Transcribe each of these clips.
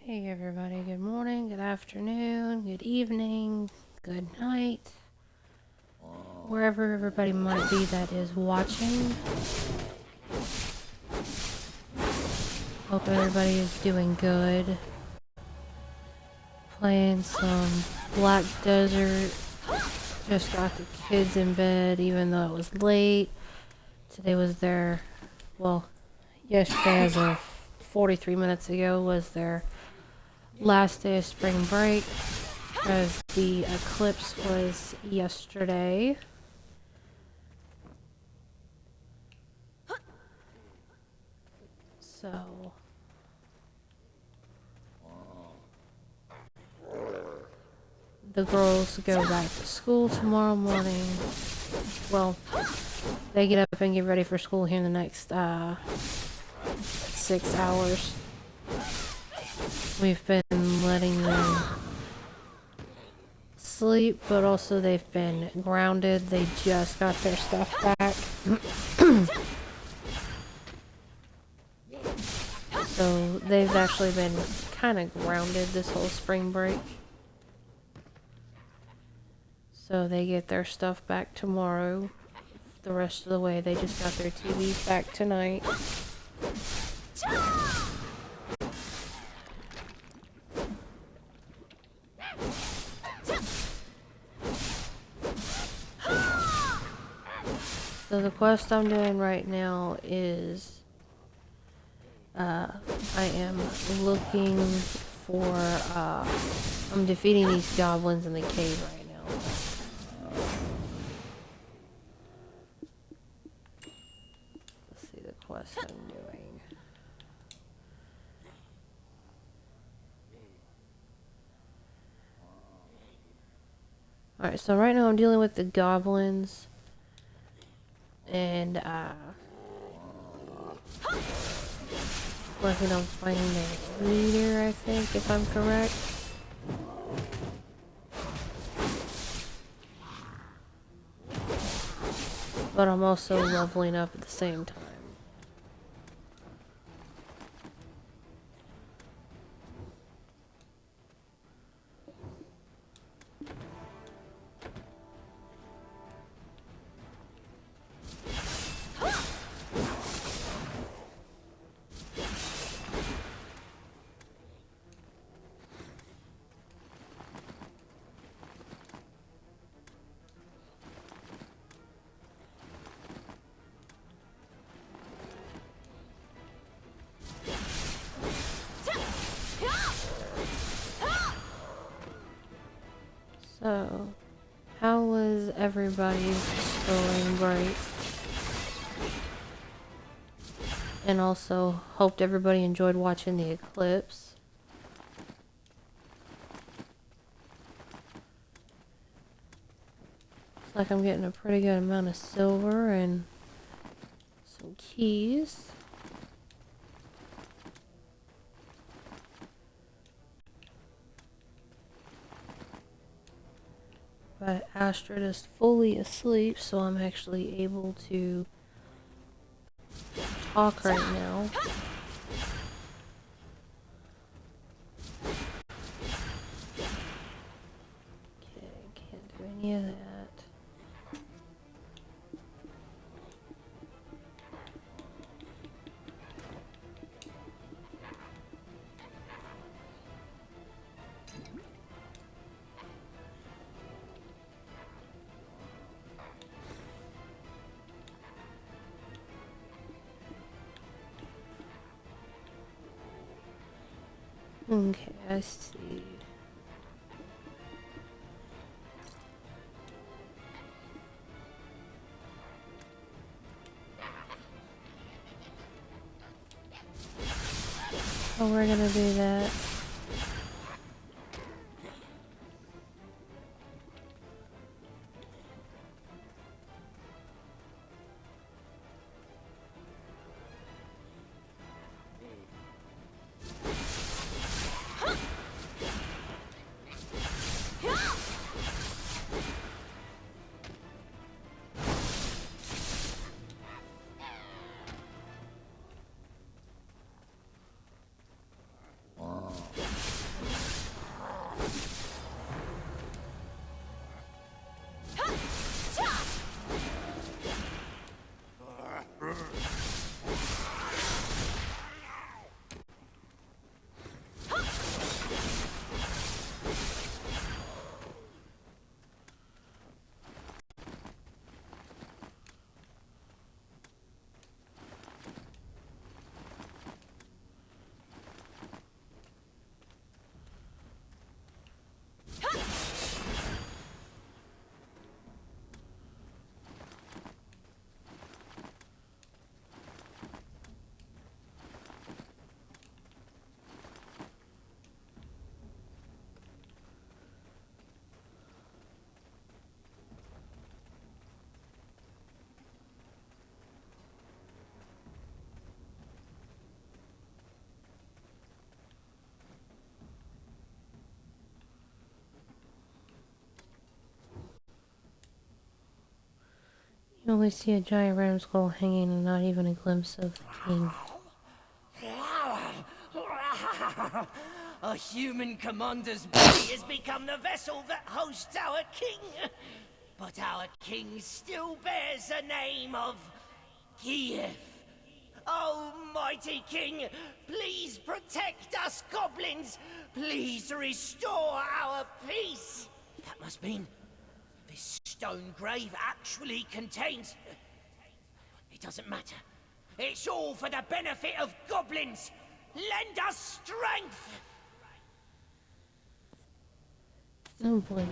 Hey everybody, good morning, good afternoon, good evening, good night, wherever everybody might be that is watching. Hope everybody is doing good. Playing some Black Desert. Just got the kids in bed even though it was late. Today was their, well, yesterday as of 43 minutes ago was their last day of spring break. Because the eclipse was yesterday. So the girls go back to school tomorrow morning. Well, they get up and get ready for school here in the next 6 hours. We've been letting them sleep, but also they've been grounded. They just got their stuff back. So they've actually been kind of grounded this whole spring break. So they get their stuff back tomorrow. The rest of the way, they just got their TVs back tonight. So the quest I'm doing right now is I am looking for I'm defeating these goblins in the cave right now. Let's see the quest I'm doing. Alright, so right now I'm dealing with the goblins. And working on finding the leader, I think, if I'm correct. But I'm also leveling up at the same time. So, how was everybody's spring break? And also, hoped everybody enjoyed watching the eclipse. Looks like I'm getting a pretty good amount of silver and some keys. But Astrid is fully asleep, so I'm actually able to talk right now. Okay, can't do any of that. Okay, I see. So we're gonna do that. You only see a giant ram skull hanging and not even a glimpse of the king. A human commander's body has become the vessel that hosts our king. But our king still bears the name of Kiev. Oh, mighty king, please protect us goblins. Please restore our peace. That must mean this stone grave actually contains... It doesn't matter. It's all for the benefit of goblins. Lend us strength! Oh boy.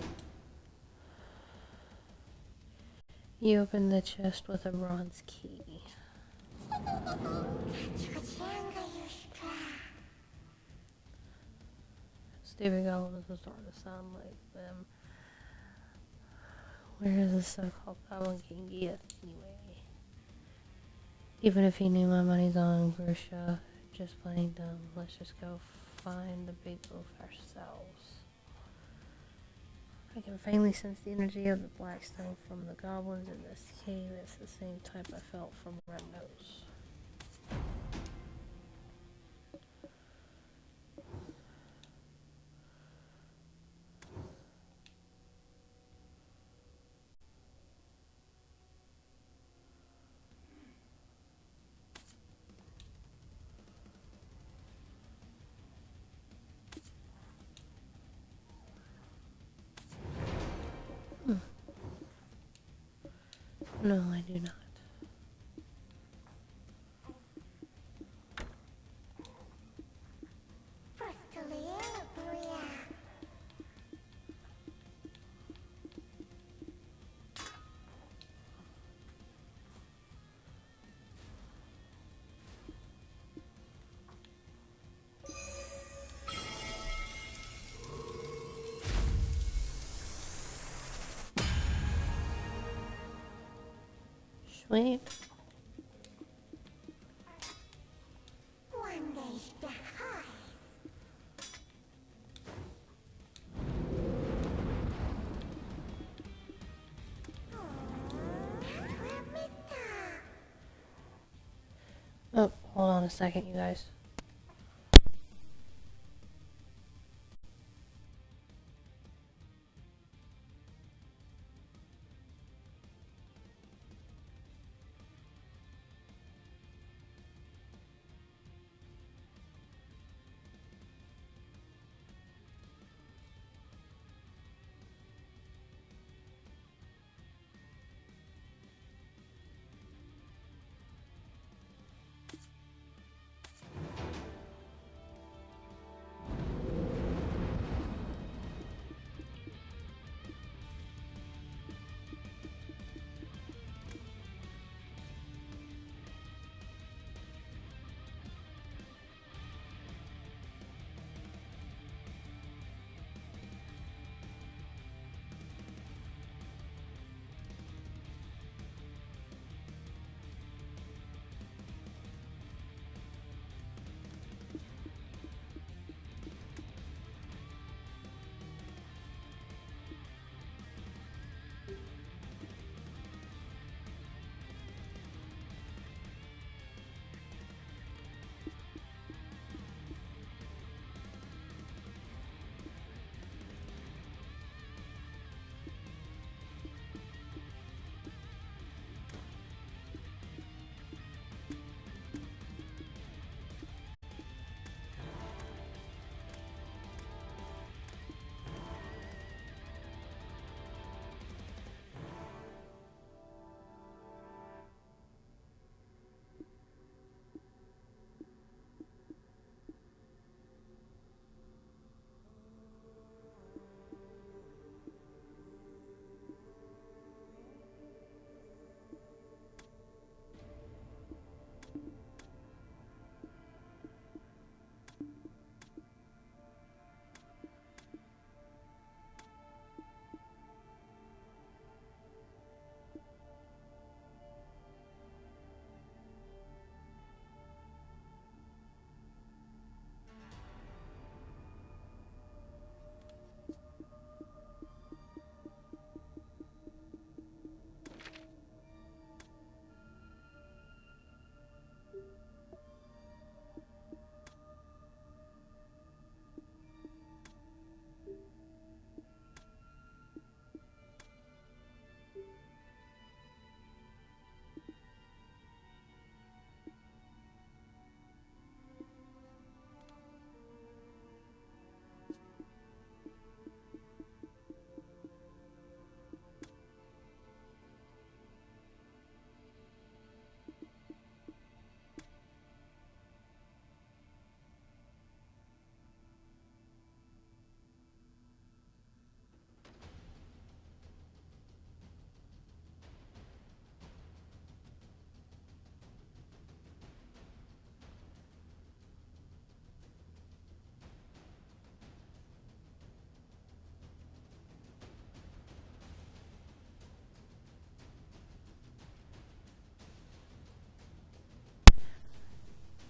You open the chest with a bronze key. Stupid goblins was starting to sound like them. Where is the so-called Goblin King Geath anyway? Even if he knew my money's on Grusha, just playing dumb. Let's just go find the big wolf ourselves. I can faintly sense the energy of the black stone from the goblins in this cave. It's the same type I felt from Red Nose. No, I do not. Sweet. Oh, hold on a second, you guys.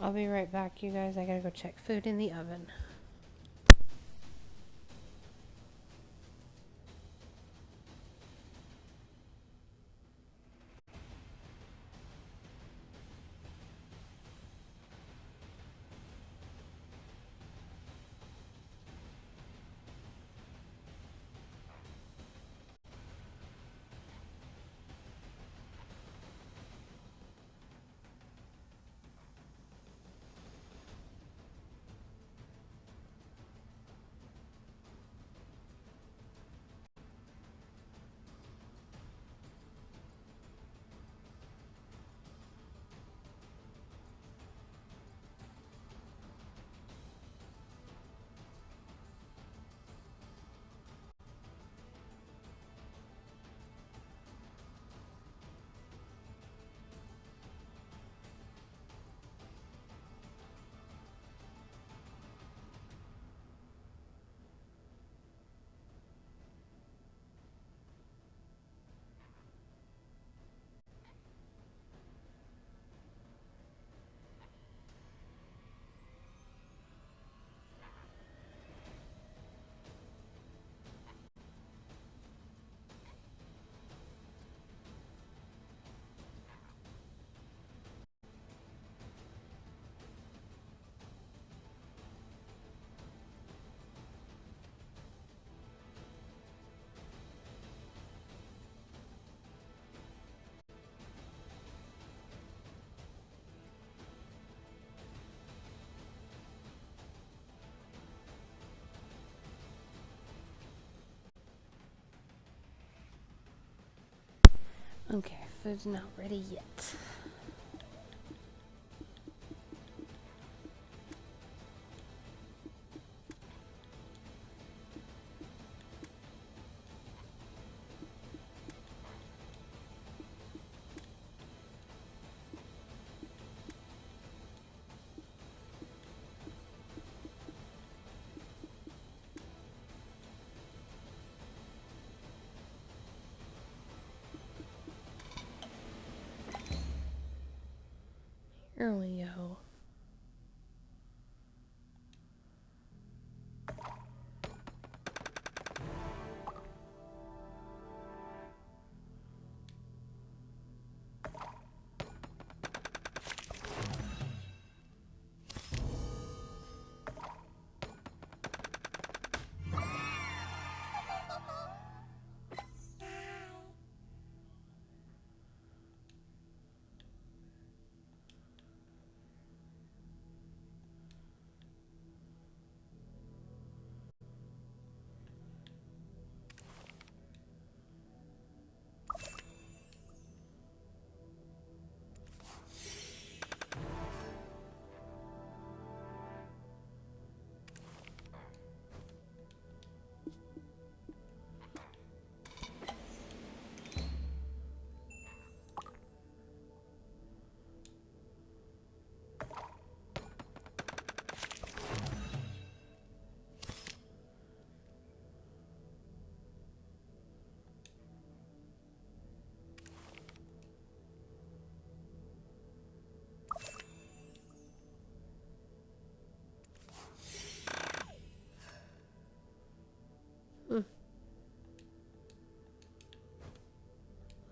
I'll be right back, you guys. I gotta go check food in the oven. Okay, food's not ready yet. Here we go.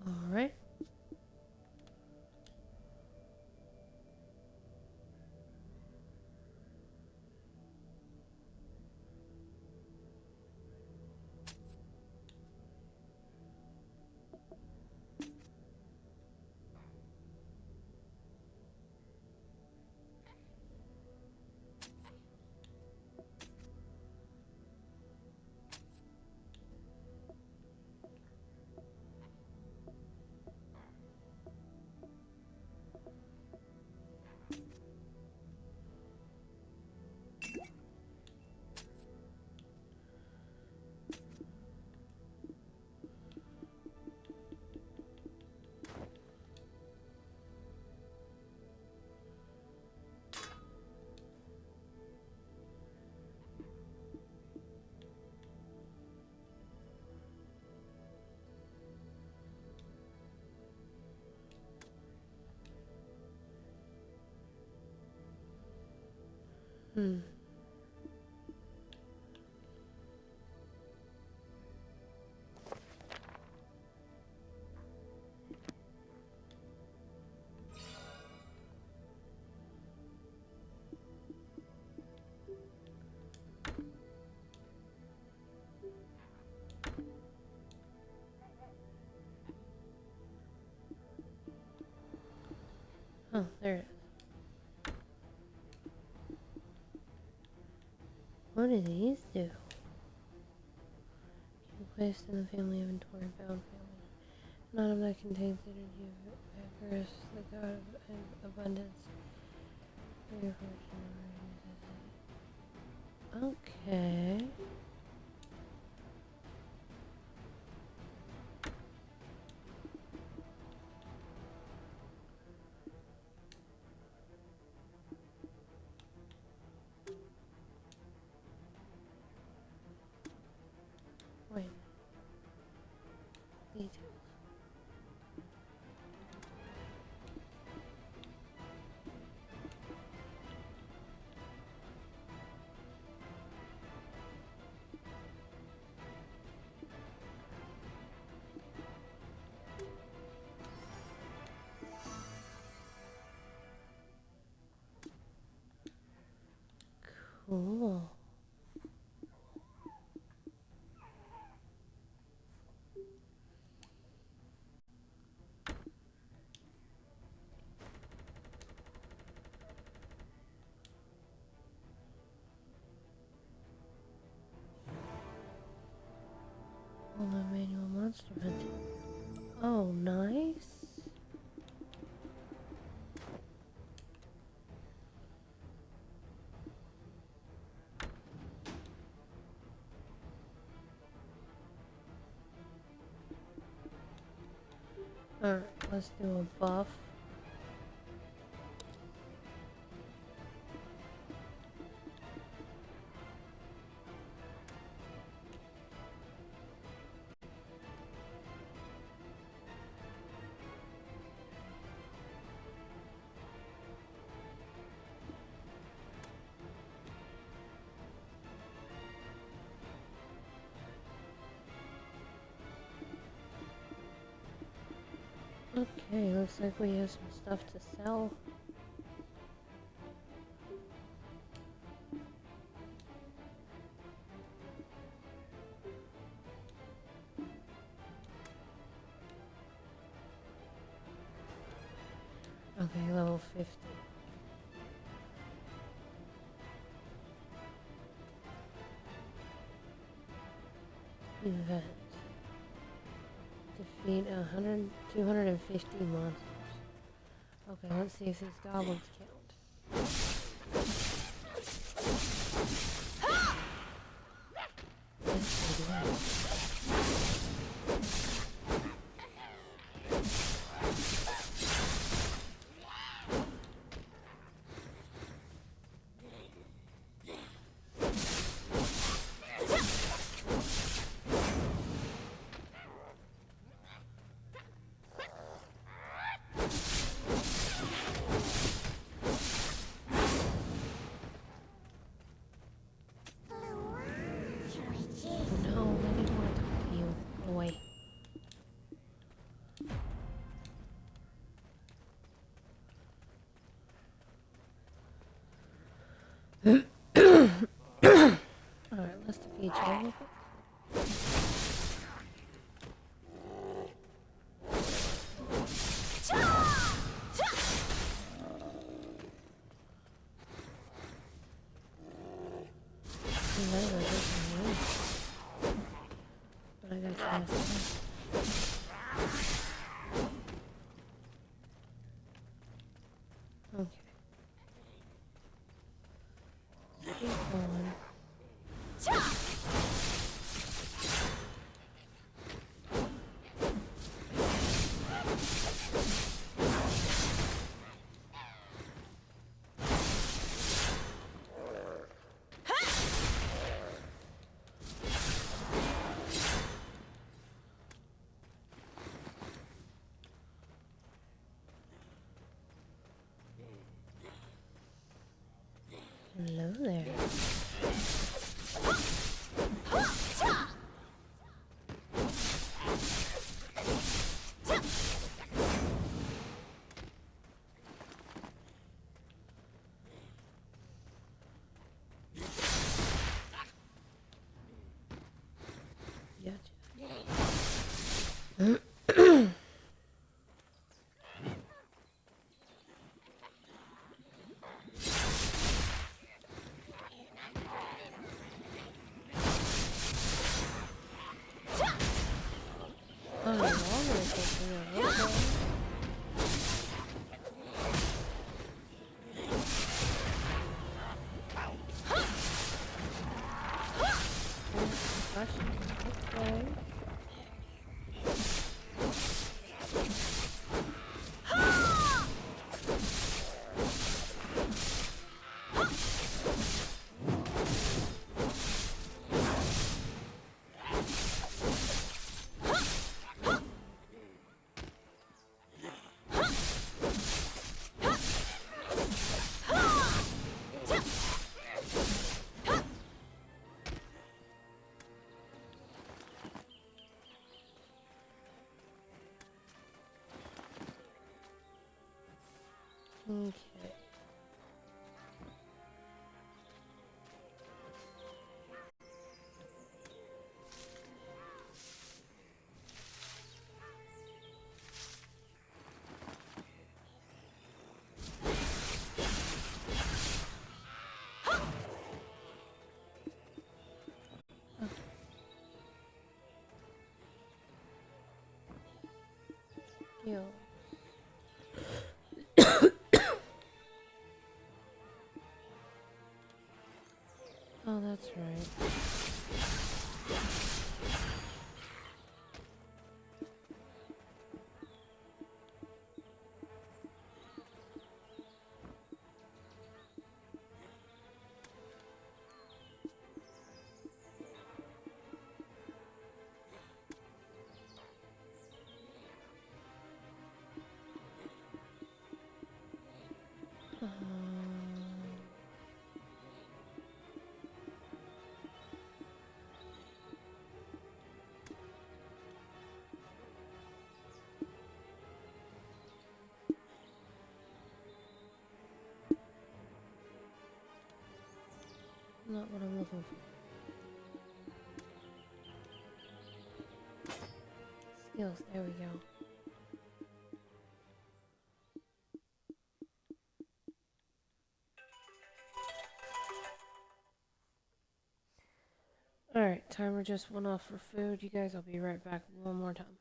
Alright. Hmm. Oh, there it is. What do these do? You placed in the family inventory, bound family. An item that contains energy of Icarus, the god of abundance. For your fortune. Okay. Wait. Details. Cool. Well, the manual monster hunting. Oh, nice. Alright, let's do a buff. Okay, looks like we have some stuff to sell. Okay, level 50. Event. Defeat 250 monsters. Okay, let's see if these goblins count. Yes, they do. No, I didn't want to talk to you. Go away. Alright, let's defeat you. But I got fast. Okay. Keep going. Hello there. Gotcha. Oh, longer it takes forever. Okay. Okay. Okay. Yo. Oh, that's right. not what I'm looking for. Skills, there we go. Alright, timer just went off for food. You guys, I'll be right back one more time.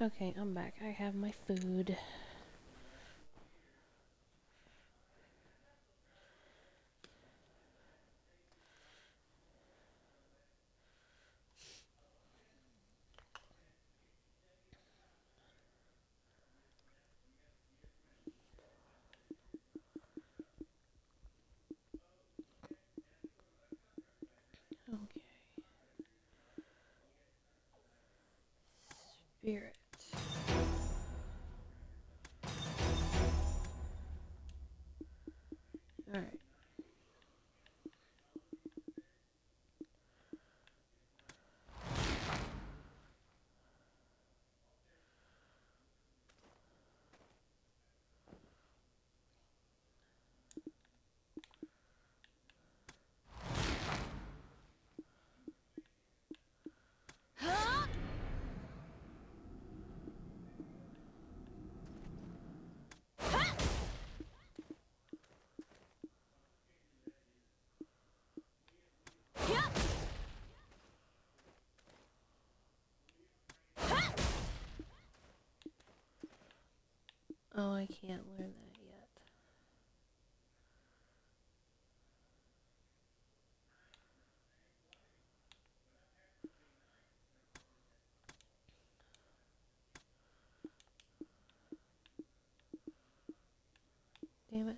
Okay, I'm back. I have my food. Okay. Spirit. Alright. Oh, I can't learn that yet. Damn it.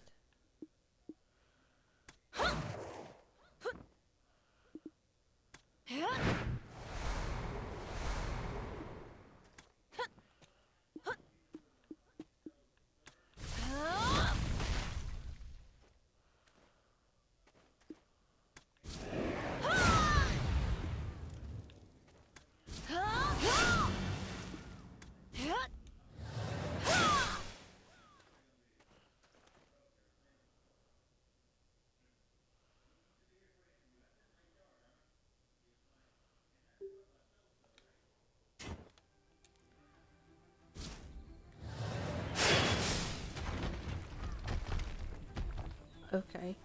Okay.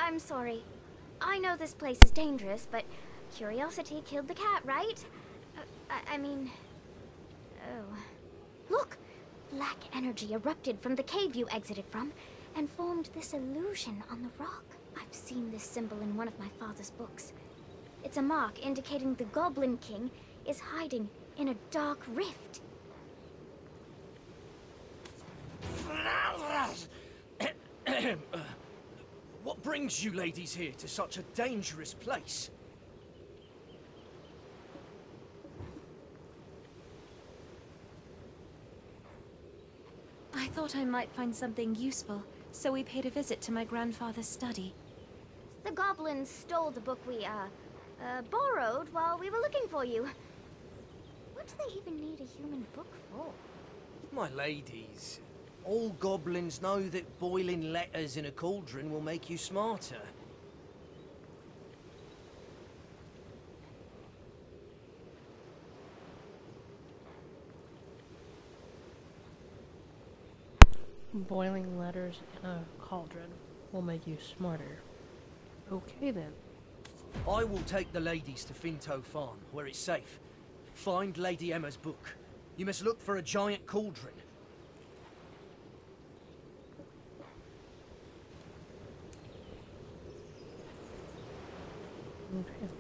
I'm sorry. I know this place is dangerous, but curiosity killed the cat, right? I mean... Oh. Look! Black energy erupted from the cave you exited from, and formed this illusion on the rock. I've seen this symbol in one of my father's books. It's a mark indicating the Goblin King is hiding in a dark rift. What brings you ladies here to such a dangerous place? I thought I might find something useful, so we paid a visit to my grandfather's study. The goblins stole the book we, borrowed while we were looking for you. What do they even need a human book for? My ladies, all goblins know that boiling letters in a cauldron will make you smarter. Boiling letters in a cauldron will make you smarter. Okay then. I will take the ladies to Finto Farm, where it's safe. Find Lady Emma's book. You must look for a giant cauldron. Okay.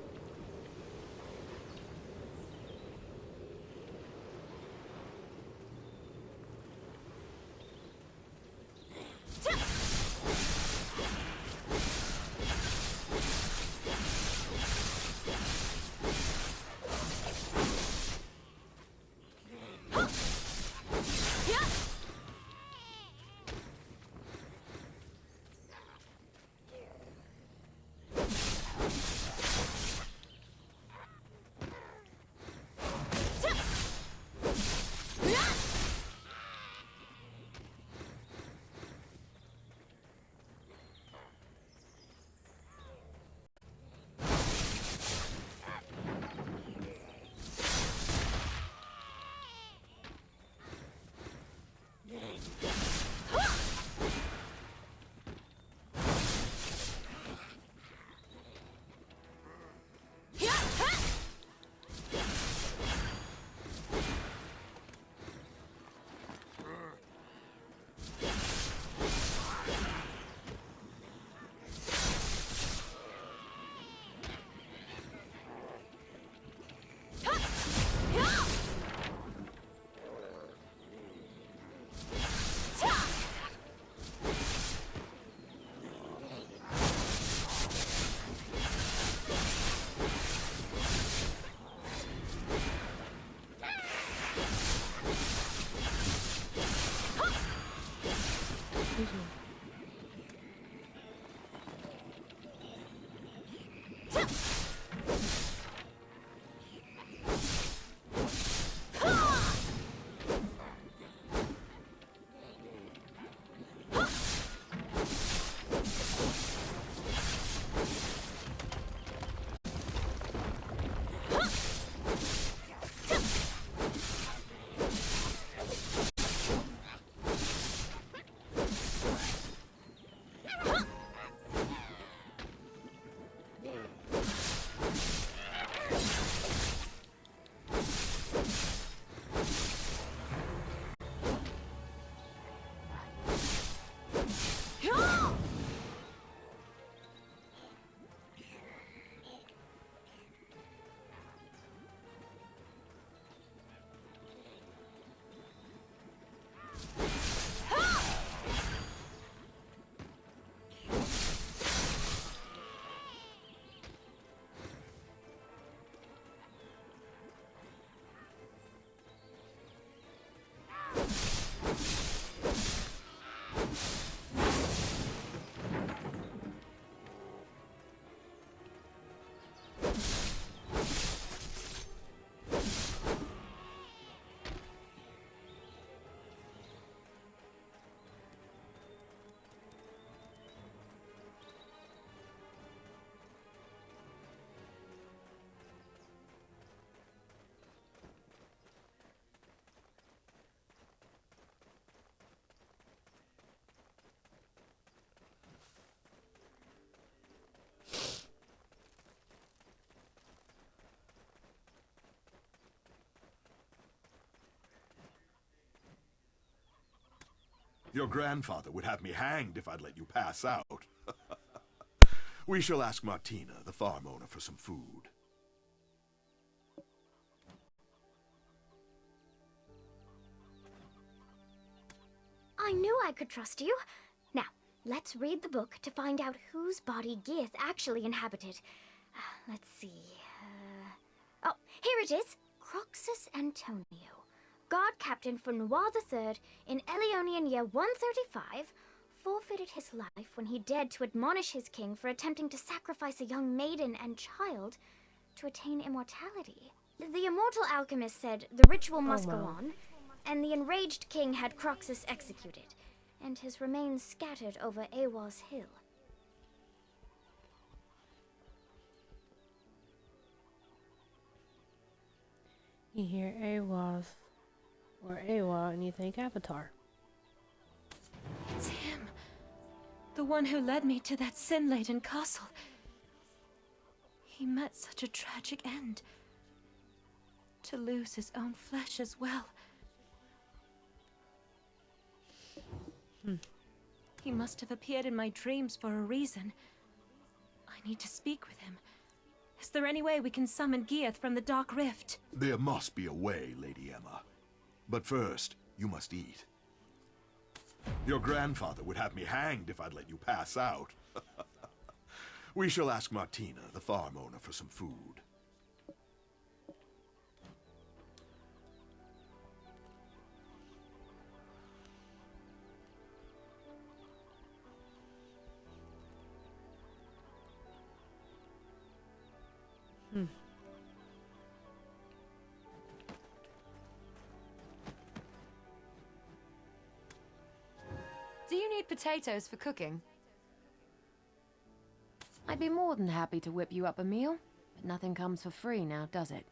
Excuse me. Your grandfather would have me hanged if I'd let you pass out. We shall ask Martina, the farm owner, for some food. I knew I could trust you. Now, let's read the book to find out whose body Geath actually inhabited. Let's see. Oh, here it is. Croxus Antonio, guard captain for Noir III in Elionian year 135, forfeited his life when he dared to admonish his king for attempting to sacrifice a young maiden and child to attain immortality. The immortal alchemist said the ritual must go on, and the enraged king had Croxus executed, and his remains scattered over Awar's hill. You hear Awaz or Awa and you think Avatar. It's him. The one who led me to that sin-laden castle. He met such a tragic end. To lose his own flesh as well. He must have appeared in my dreams for a reason. I need to speak with him. Is there any way we can summon Geath from the Dark Rift? There must be a way, Lady Emma. But first, you must eat. Your grandfather would have me hanged if I'd let you pass out. We shall ask Martina, the farm owner, for some food. Do you need potatoes for cooking? I'd be more than happy to whip you up a meal, but nothing comes for free now, does it?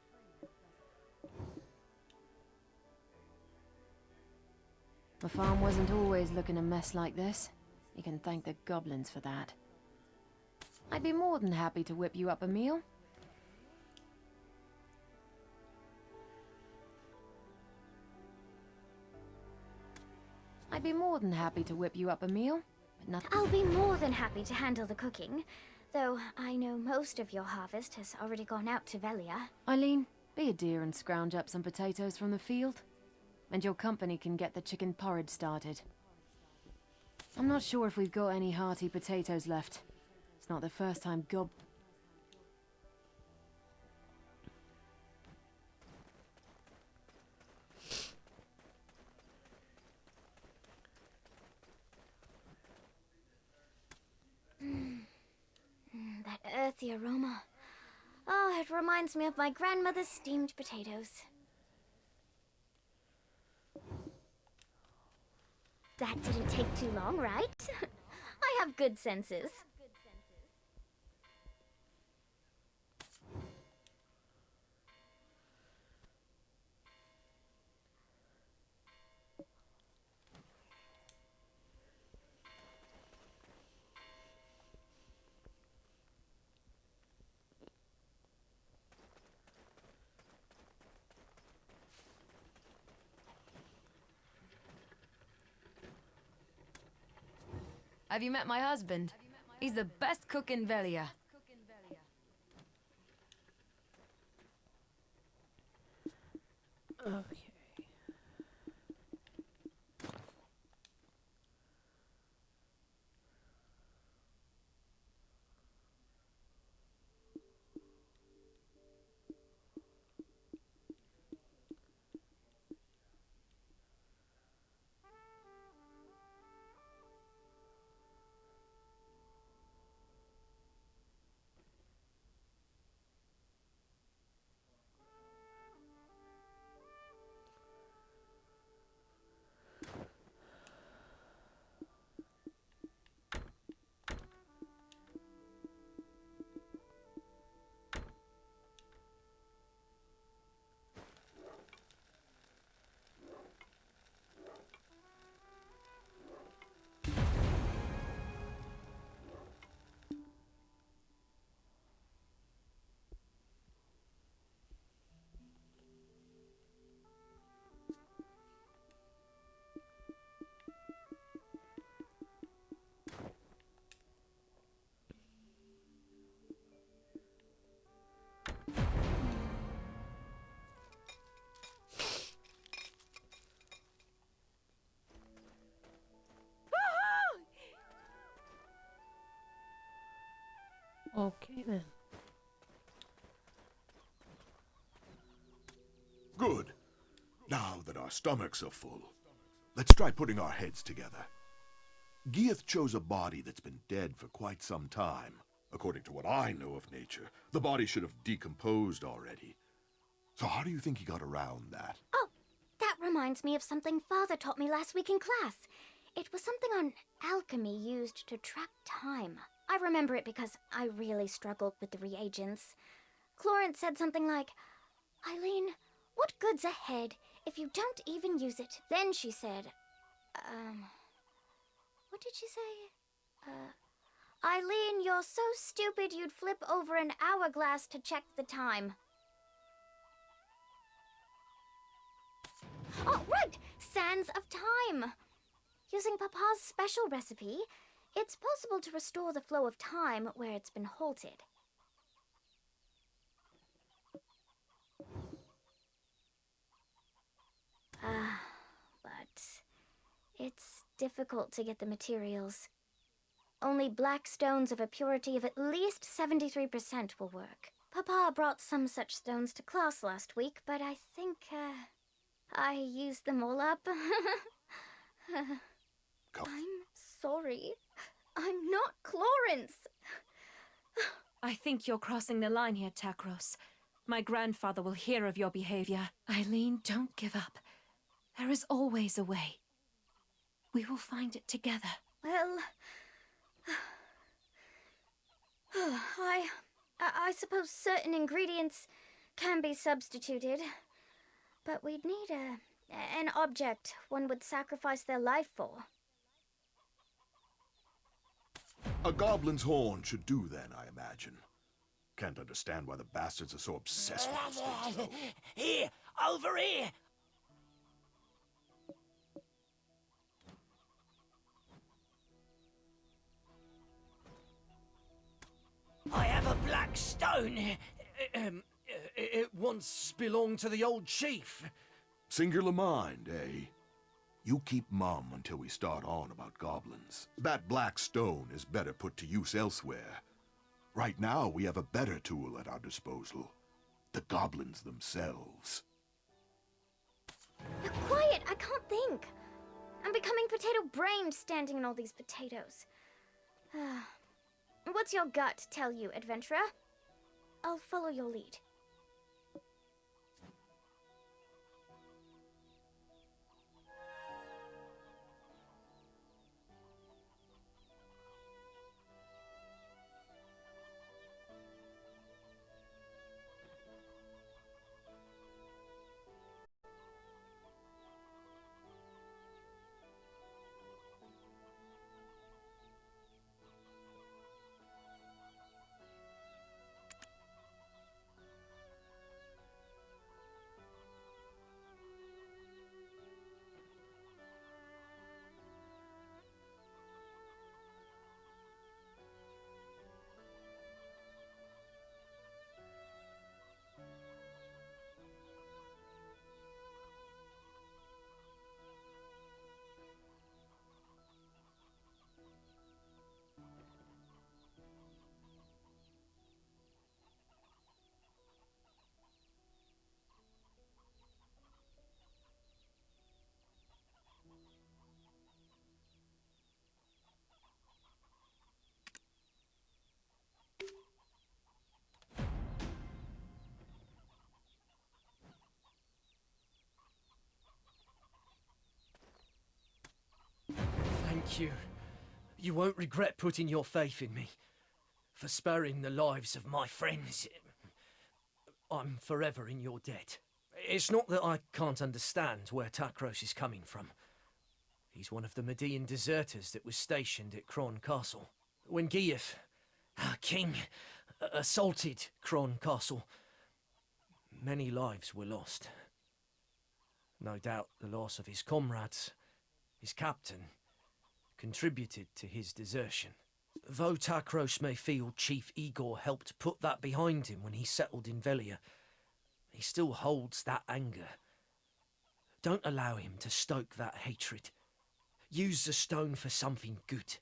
The farm wasn't always looking a mess like this. You can thank the goblins for that. I'd be more than happy to whip you up a meal. I'd be more than happy to whip you up a meal, but nothing. I'll be more than happy to handle the cooking, though I know most of your harvest has already gone out to Velia. Eileen, be a dear and scrounge up some potatoes from the field, and your company can get the chicken porridge started. I'm not sure if we've got any hearty potatoes left. It's not the first time That earthy aroma. Oh, it reminds me of my grandmother's steamed potatoes. That didn't take too long, right? I have good senses. Have you met my husband? He's the best cook in Velia. Okay. Okay then. Good. Now that our stomachs are full, let's try putting our heads together. Gieth chose a body that's been dead for quite some time. According to what I know of nature, the body should have decomposed already. So how do you think he got around that? Oh, that reminds me of something Father taught me last week in class. It was something on alchemy used to trap time. I remember it because I really struggled with the reagents. Clorence said something like, Eileen, what good's ahead if you don't even use it? Then she said, what did she say? Eileen, you're so stupid you'd flip over an hourglass to check the time. Oh, right! Sands of Time! Using Papa's special recipe, it's possible to restore the flow of time where it's been halted. But it's difficult to get the materials. Only black stones of a purity of at least 73% will work. Papa brought some such stones to class last week, but I think, I used them all up. I'm sorry. I'm not Clorence. I think you're crossing the line here, Takros. My grandfather will hear of your behavior. Eileen, don't give up. There is always a way. We will find it together. Well, I suppose certain ingredients can be substituted, but we'd need an object one would sacrifice their life for. A goblin's horn should do then, I imagine. Can't understand why the bastards are so obsessed with these things, though. Here, over here! I have a black stone. It once belonged to the old chief. Singular mind, eh? You keep mum until we start on about goblins. That black stone is better put to use elsewhere. Right now, we have a better tool at our disposal. The goblins themselves. Quiet, I can't think. I'm becoming potato-brained standing in all these potatoes. What's your gut tell you, adventurer? I'll follow your lead. Thank you. You won't regret putting your faith in me. For sparing the lives of my friends. I'm forever in your debt. It's not that I can't understand where Takros is coming from. He's one of the Median deserters that was stationed at Kron Castle. When Gieth, our king, assaulted Kron Castle, many lives were lost. No doubt the loss of his comrades, his captain, contributed to his desertion. Though Takros may feel Chief Igor helped put that behind him when he settled in Velia, he still holds that anger. Don't allow him to stoke that hatred. Use the stone for something good.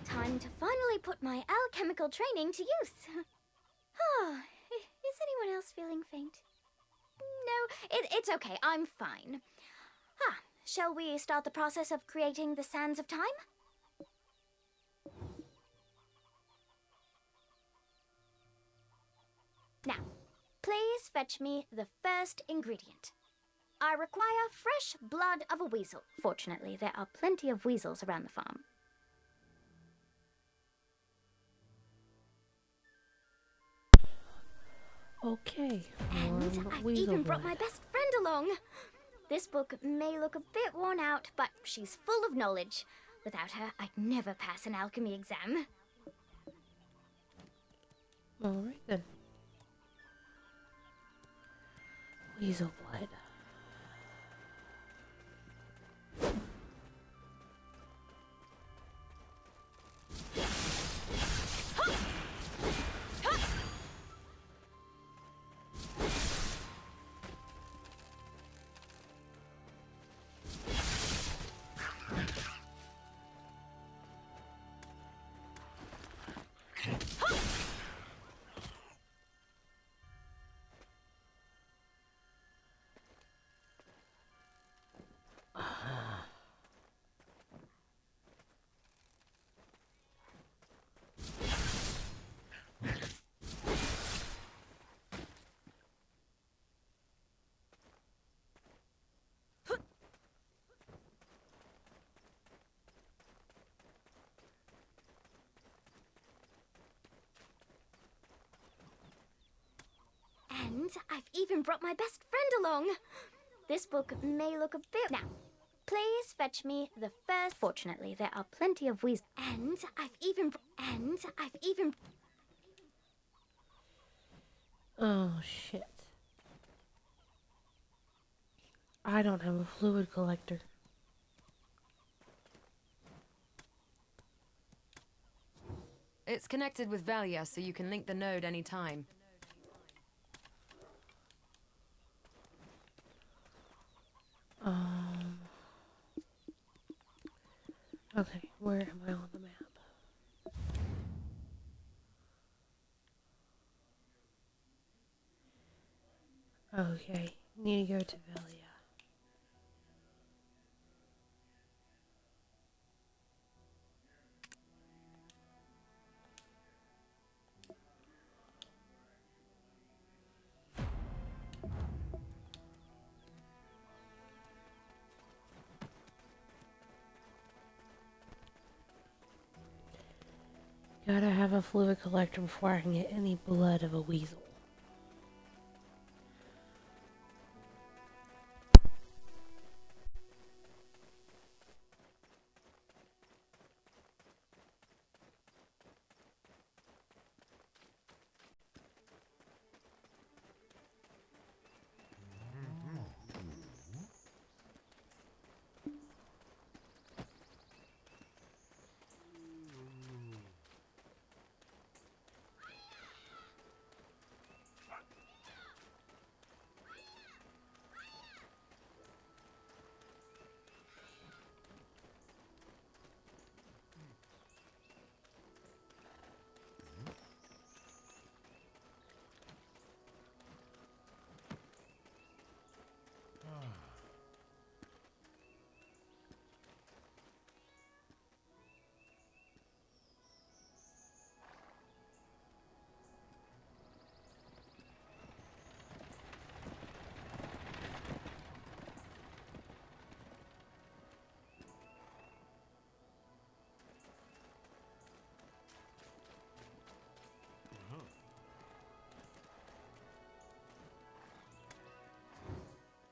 Time to finally put my alchemical training to use. Is anyone else feeling faint? No, it's okay. I'm fine. Shall we start the process of creating the Sands of Time? Now, please fetch me the first ingredient. I require fresh blood of a weasel. Fortunately, there are plenty of weasels around the farm. Okay. And more I've weasel even brought blood. my best friend along. This book may look a bit worn out, but she's full of knowledge. Without her, I'd never pass an alchemy exam. Alright then. Weasel blood. And I've even brought my best friend along. This book may look a bit... Now, please fetch me the first... Fortunately, there are plenty of weasels. And I've even... Oh shit. I don't have a fluid collector. It's connected with Valia, so you can link the node anytime. Okay, where am I on the map? Okay, need to go to Valia. Gotta have a fluid collector before I can get any blood of a weasel.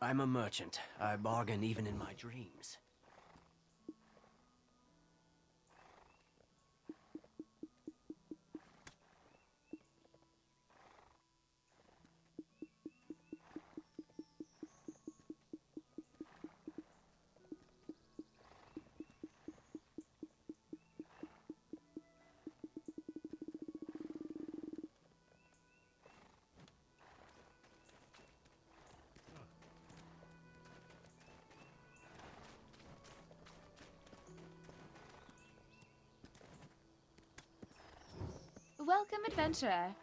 I'm a merchant. I bargain even in my dreams. Welcome, adventurer.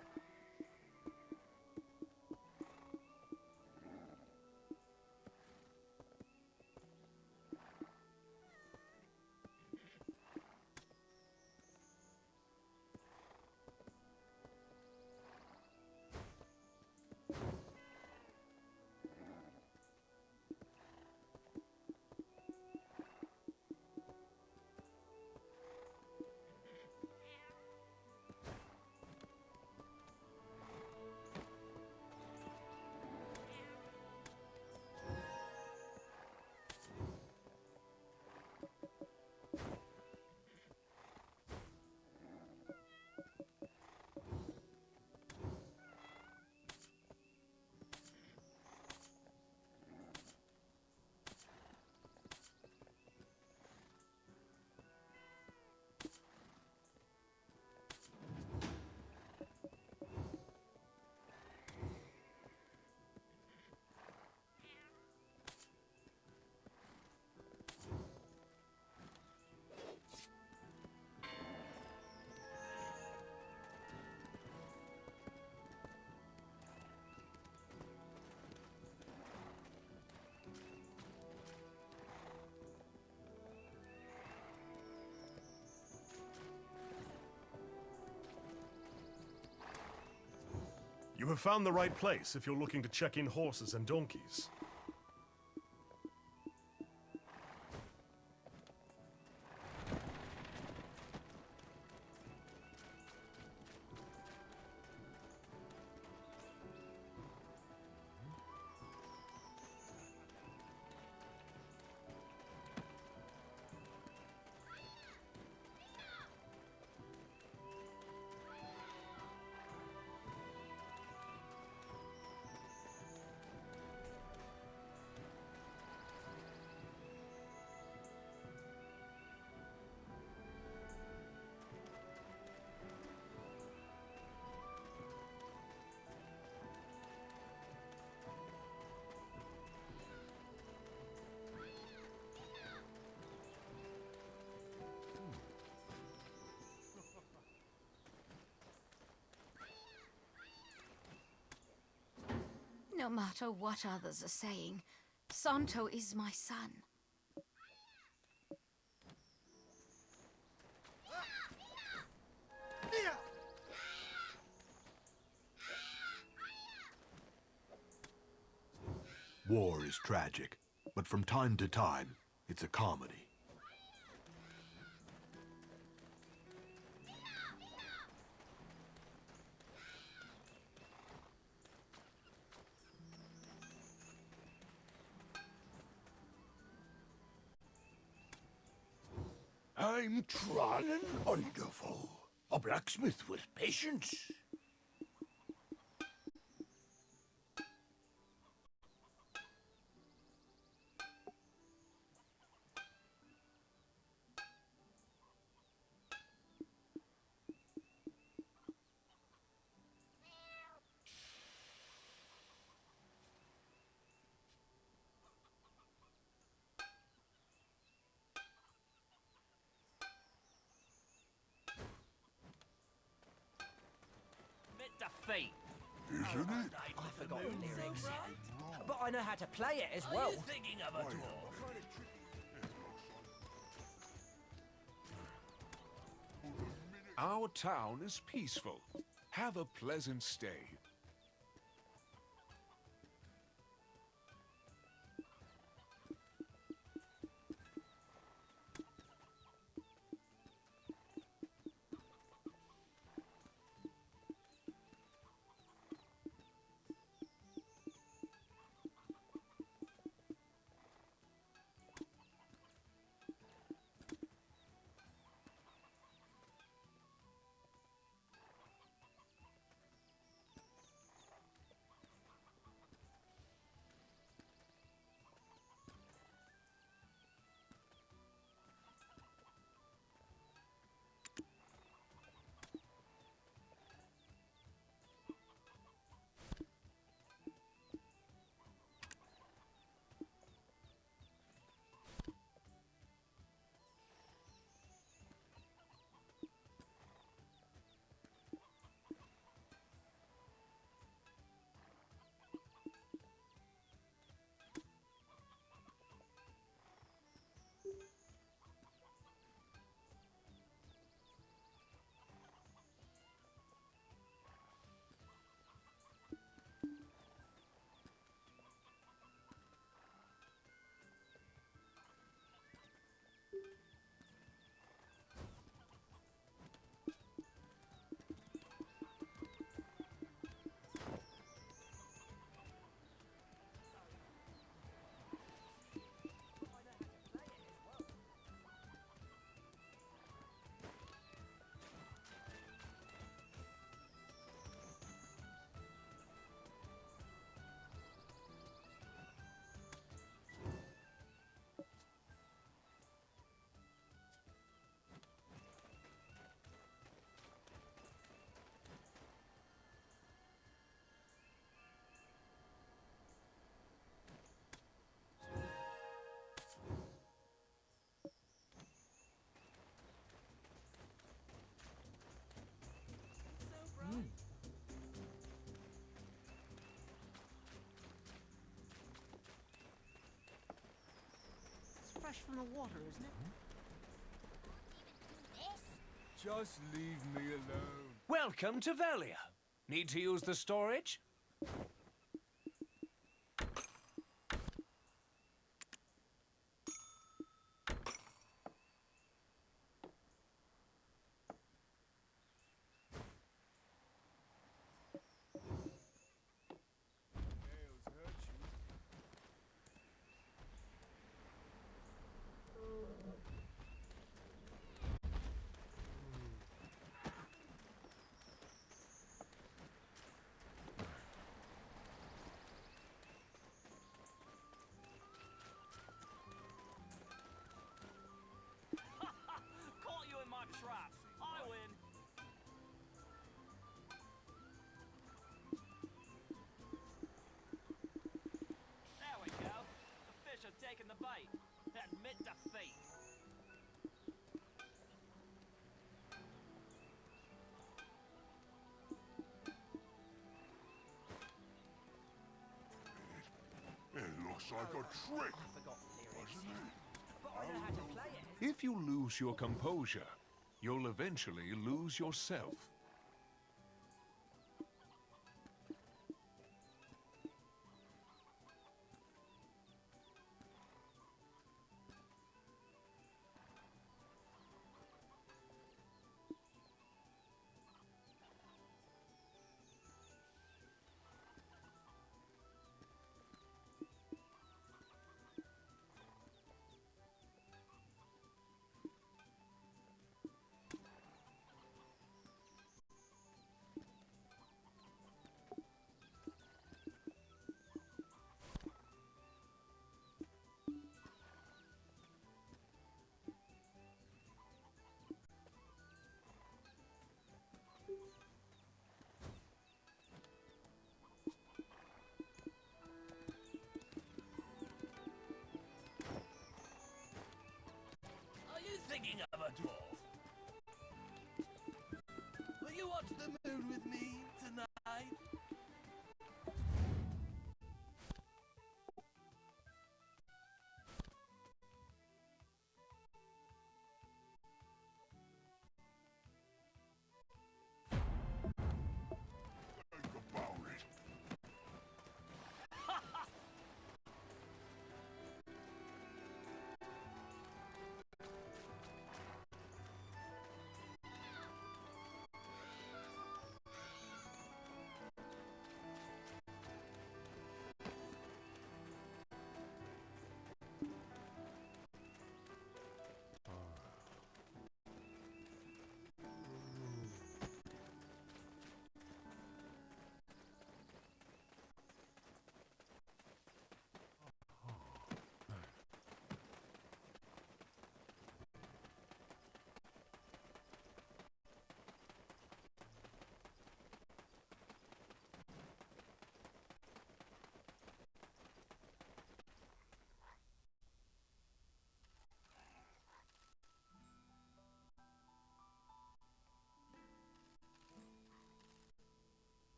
You have found the right place if you're looking to check in horses and donkeys. No matter what others are saying, Santo is my son. War is tragic, but from time to time, it's a comedy. I'm Tranen Underful, a blacksmith with patience. Defeat. Isn't it? I forgot the lyrics. But I know how to play it as well. Thinking of a dwarf. Our town is peaceful. Have a pleasant stay. fresh from the water, isn't it? Just leave me alone. Welcome to Velia. Need to use the storage? Nails hurt you. Caught you in my trap. I win. There we go. The fish have taken the bait. Admit defeat. It looks like a trick, doesn't it? But I know how to play it. If you lose your composure, you'll eventually lose yourself.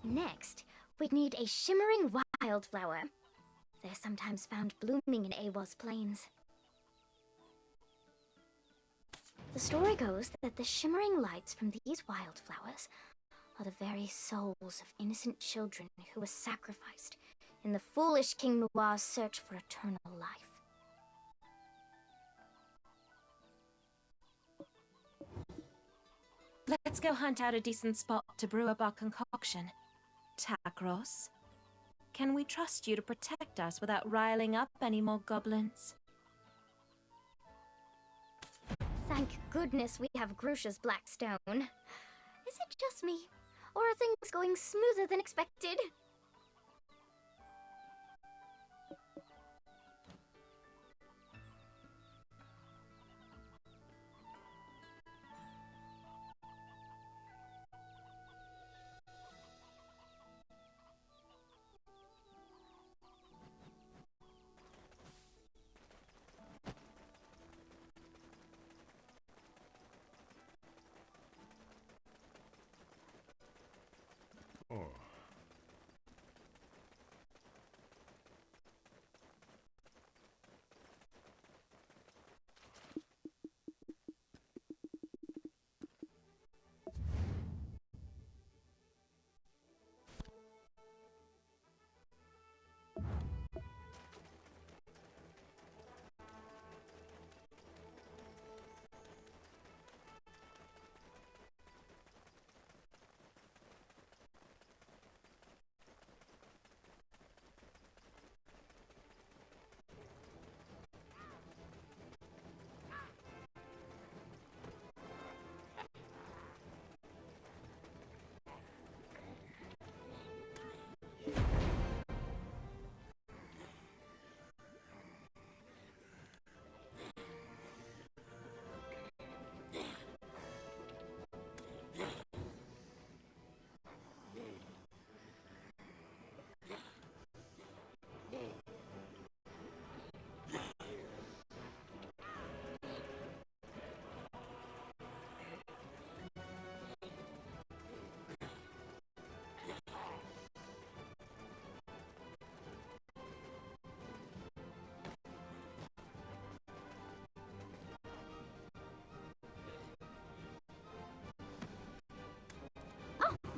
Next, we'd need a shimmering wildflower. They're sometimes found blooming in Awa's plains. The story goes that the shimmering lights from these wildflowers are the very souls of innocent children who were sacrificed in the foolish King Noir's search for eternal life. Let's go hunt out a decent spot to brew up our concoction. Takros, can we trust you to protect us without riling up any more goblins? Thank goodness we have Grusha's black stone. Is it just me, or are things going smoother than expected? Oh.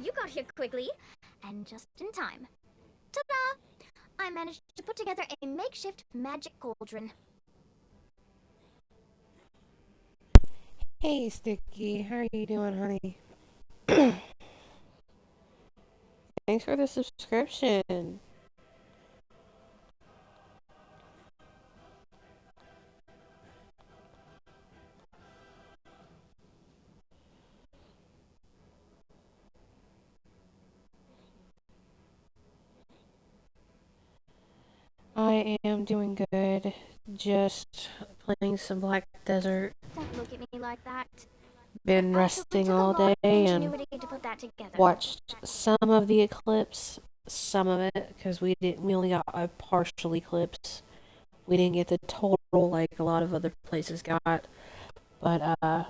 You got here quickly, and just in time. Ta-da! I managed to put together a makeshift magic cauldron. Hey, Sticky. How are you doing, honey? Thanks for the subscription. I am doing good. Just playing some Black Desert. Don't look at me like that. Been resting all day and To put that together. watched some of the eclipse, some of it, because we only got a partial eclipse. We didn't get the total like a lot of other places got. But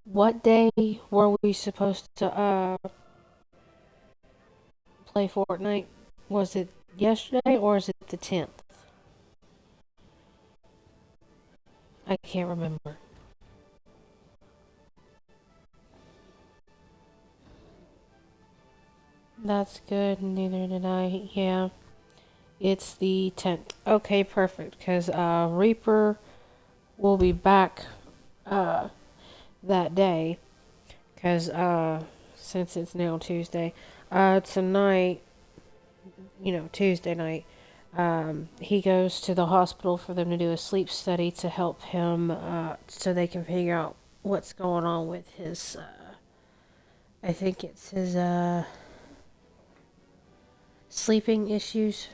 what day were we supposed to play Fortnite? Was it yesterday or is it the 10th? I can't remember. That's good, neither did I. Yeah. It's the 10th. Okay, perfect. Because Reaper will be back that day. Because since it's now Tuesday. Tonight, Tuesday night, he goes to the hospital for them to do a sleep study to help him so they can figure out what's going on with his, I think it's his sleeping issues.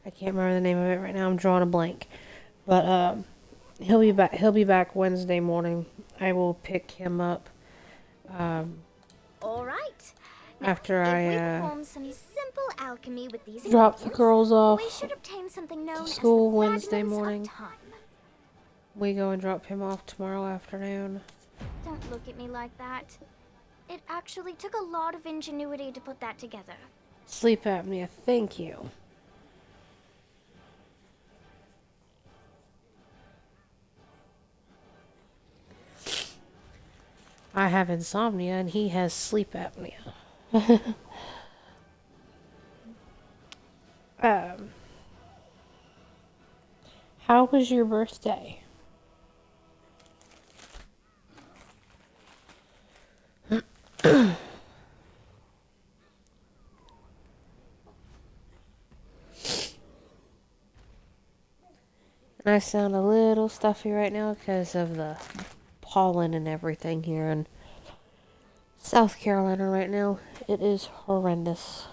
I can't remember the name of it right now. I'm drawing a blank. But he'll be back Wednesday morning. I will pick him up All right. after If we I perform some simple alchemy with these drop the ingredients, girls off we should obtain something known to school as the Wednesday fragments of morning. time. we go and drop him off tomorrow afternoon. Don't look at me like that. It actually took a lot of ingenuity to put that together. Sleep apnea, thank you. I have insomnia and he has sleep apnea. How was your birthday? And I sound a little stuffy right now because of the pollen and everything here in South Carolina right now. It is horrendous.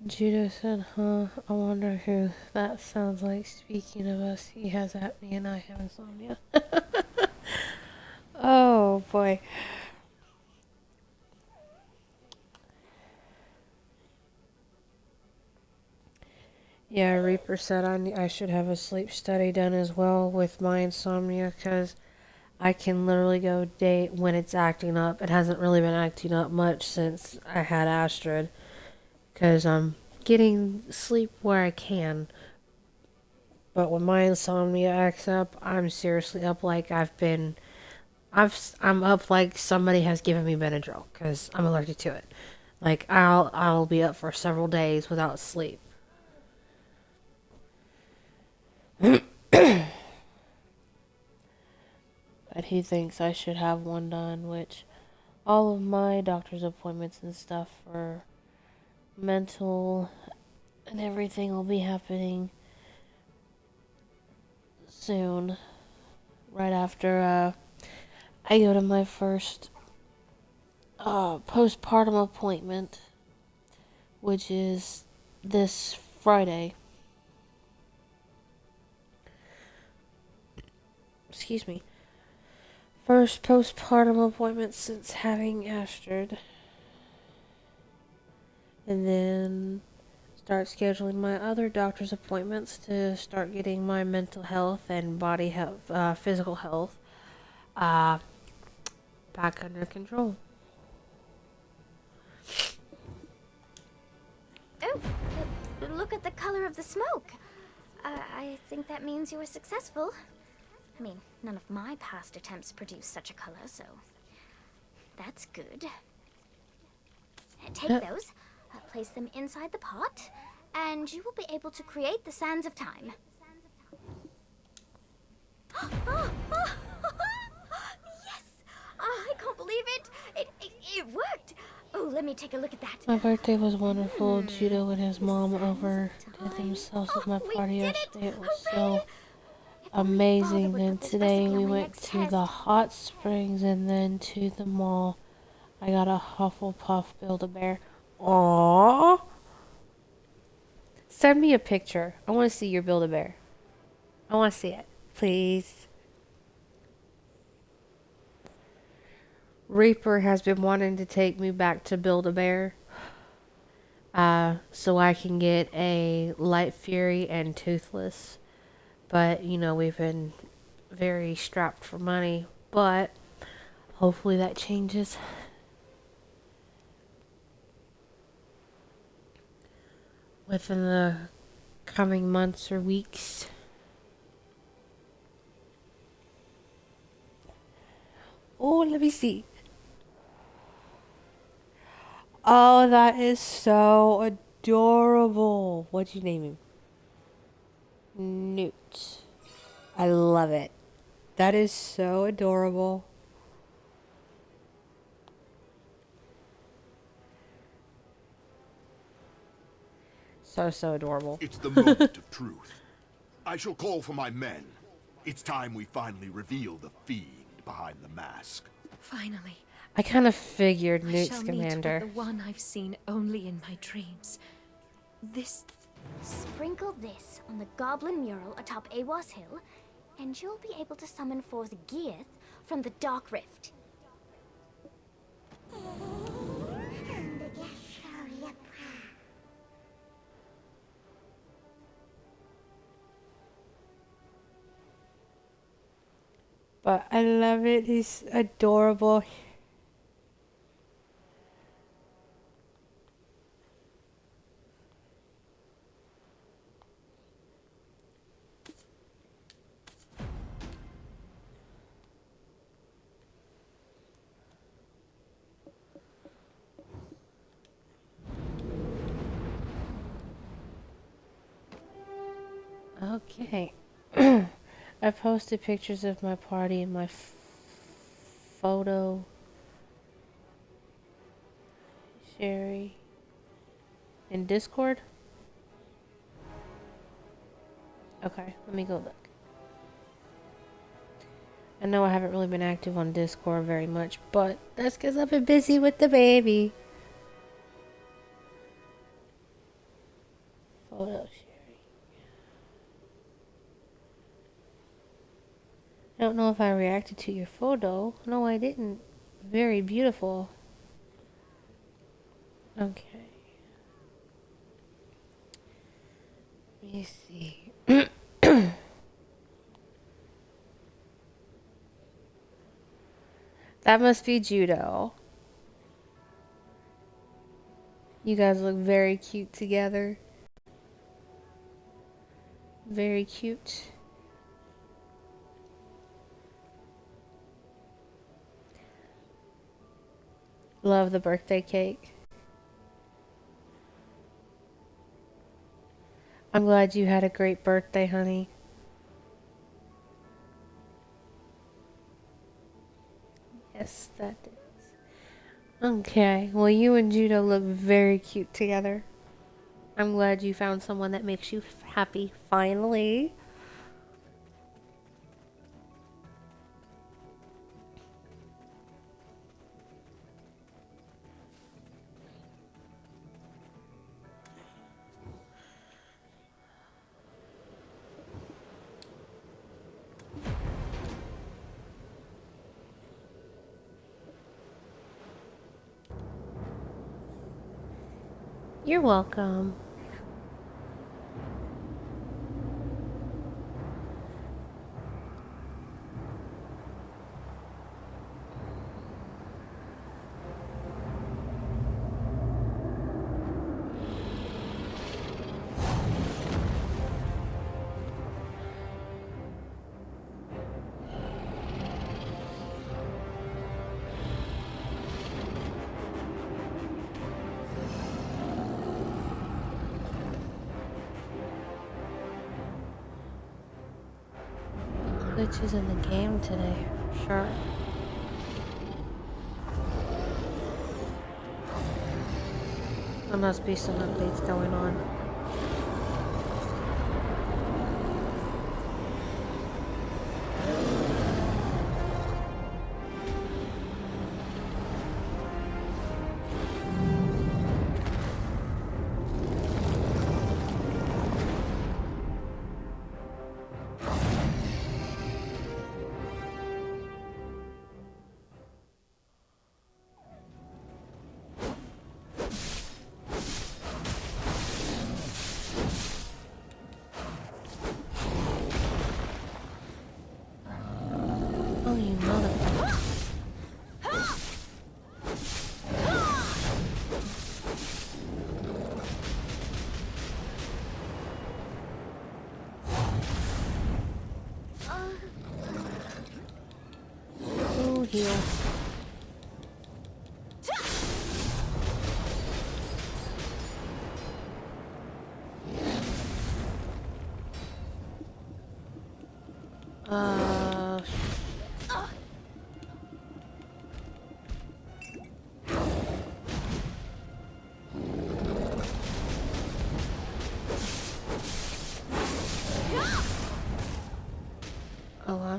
Judo said, huh, I wonder who that sounds like. Speaking of us, he has apnea and I have insomnia. Oh, boy. Yeah, Reaper said I should have a sleep study done as well with my insomnia because I can literally go day when it's acting up. It hasn't really been acting up much since I had Astrid because I'm getting sleep where I can. But when my insomnia acts up, I'm seriously up like I'm up like somebody has given me Benadryl because I'm allergic to it. Like I'll be up for several days without sleep. But he thinks I should have one done, which all of my doctor's appointments and stuff for mental and everything will be happening soon. Right after I go to my first postpartum appointment, which is this Friday. Excuse me. First postpartum appointment since having Astrid. And then start scheduling my other doctor's appointments to start getting my mental health and body health, physical health, back under control. Oh, look at the color of the smoke. I think that means you were successful. I mean, none of my past attempts produced such a color, so that's good. Take those, place them inside the pot, and you will be able to create the sands of time. Yes! I can't believe it! It worked! Oh, let me take a look at that. My birthday was wonderful. Judo and his mom overdid themselves at my party yesterday. It was so amazing. Then today we went to the hot springs and then to the mall. I got a Hufflepuff Build-A-Bear. Aww. Send me a picture. I want to see your Build-A-Bear. I want to see it. Please. Reaper has been wanting to take me back to Build-A-Bear. So I can get a Light Fury and Toothless. But, you know, we've been very strapped for money. But hopefully that changes. Within the coming months or weeks. Oh, let me see. Oh, that is so adorable. What'd you name him? Newt. I love it. That is so adorable. So adorable. It's the moment of truth. I shall call for my men. It's time we finally reveal the fiend behind the mask. Finally. I kind of figured I Newt shall Scamander. meet with the one I've seen only in my dreams. This... Sprinkle this on the goblin mural atop Awas Hill, and you'll be able to summon forth Geath from the Dark Rift. But I love it. He's adorable. Okay. I posted pictures of my party in my photo. Sherry. In Discord? Okay, let me go look. I know I haven't really been active on Discord very much, but that's because I've been busy with the baby. Photo sharing. I don't know if I reacted to your photo. No, I didn't. Very beautiful. Okay. Let me see. That must be Judo. You guys look very cute together. Very cute. Love the birthday cake. I'm glad you had a great birthday, honey. Yes, that is. Okay, well, you and Judo look very cute together. I'm glad you found someone that makes you happy, finally. You're welcome. Glitches in the game today, sure. There must be some updates going on.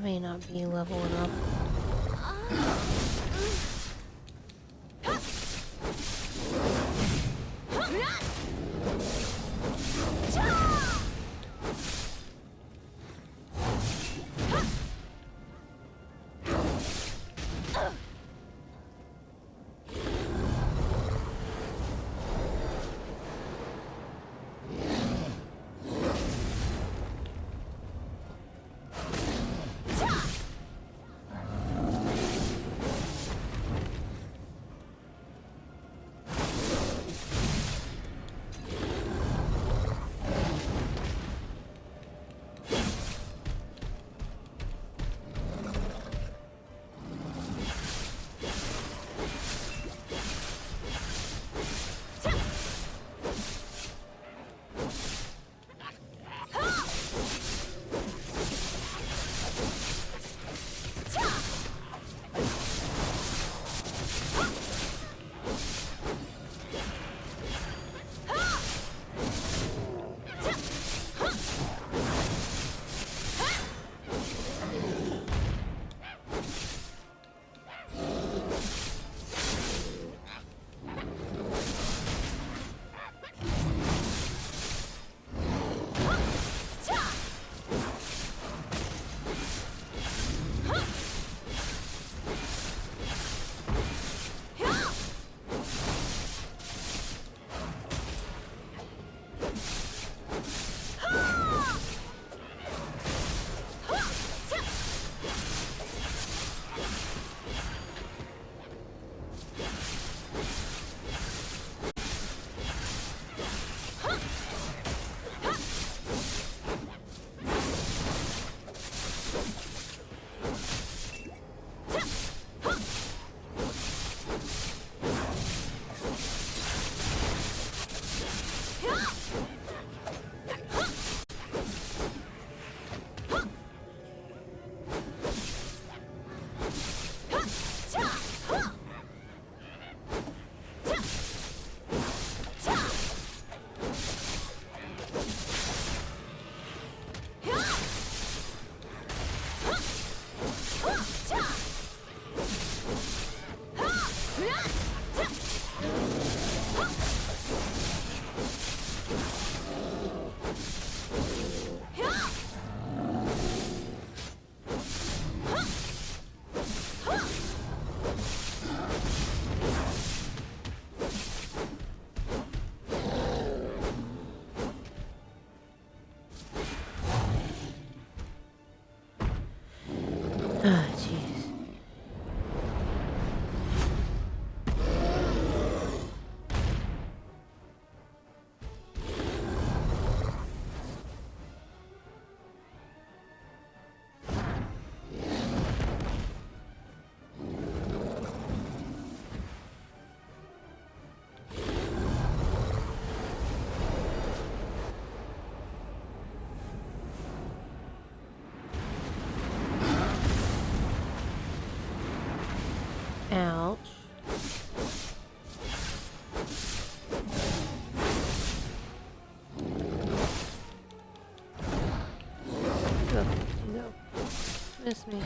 may not be level enough. Ah, jeez. Ouch. Go, you go. Miss me.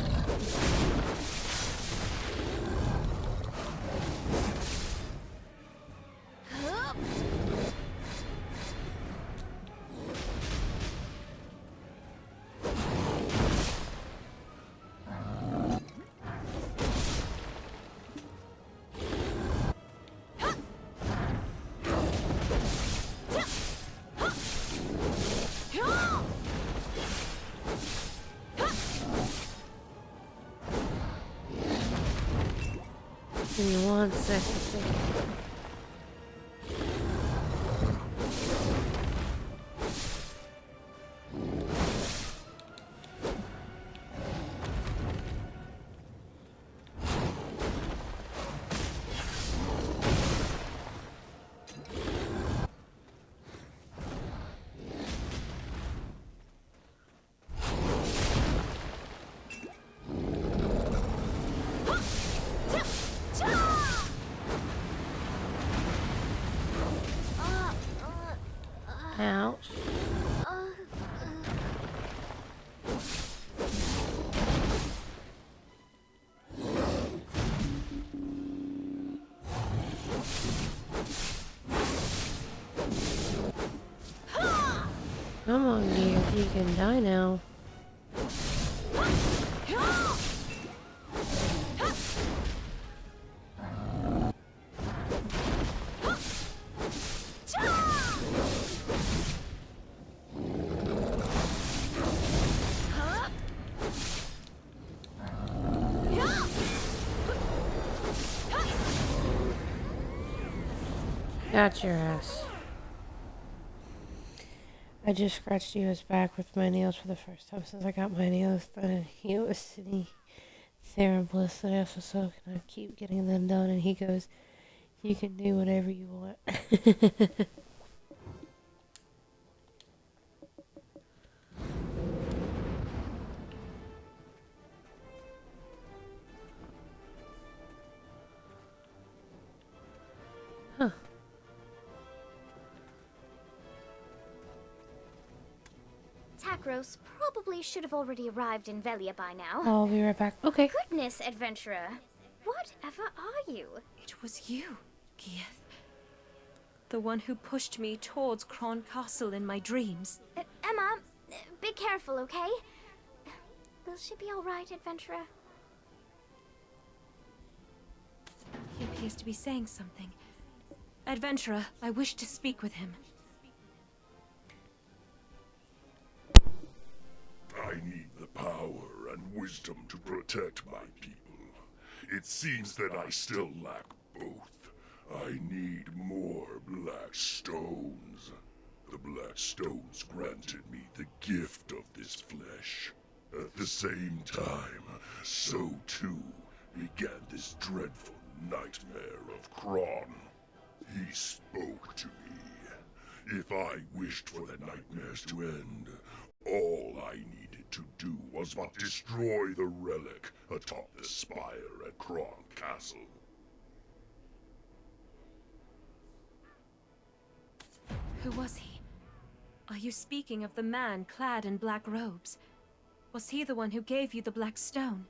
Give me 1 second. Come on, dear. You can die now. Got your ass. I just scratched his back with my nails for the first time since I got my nails done, and he was sitting there in bliss, and I asked him, so can I keep getting them done? And he goes, you can do whatever you want. Huh. Takros probably should have already arrived in Velia by now. I'll be right back. Okay. Goodness, adventurer. Whatever are you? It was you, Gieth. The one who pushed me towards Kron Castle in my dreams. Emma, be careful, okay? Will she be alright, adventurer? He appears to be saying something. Adventurer, I wish to speak with him. I need the power and wisdom to protect my people. It seems that I still lack both. I need more black stones. The black stones granted me the gift of this flesh. At the same time, so too began this dreadful nightmare of Kron. He spoke to me. If I wished for the nightmares to end, all I needed to do was but destroy the relic atop the spire at Kron Castle. Who was he? Are you speaking of the man clad in black robes? Was he the one who gave you the black stone?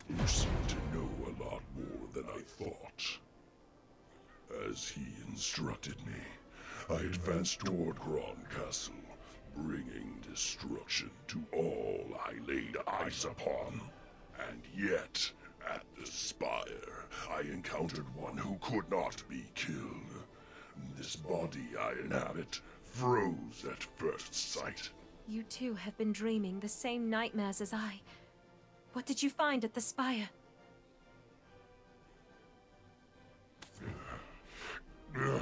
You seem to know a lot more than I thought. As he instructed me, I advanced toward Kron Castle, bringing destruction to all I laid eyes upon. And yet, at the spire, I encountered one who could not be killed. This body I inhabit froze at first sight. You too have been dreaming the same nightmares as I. What did you find at the spire? The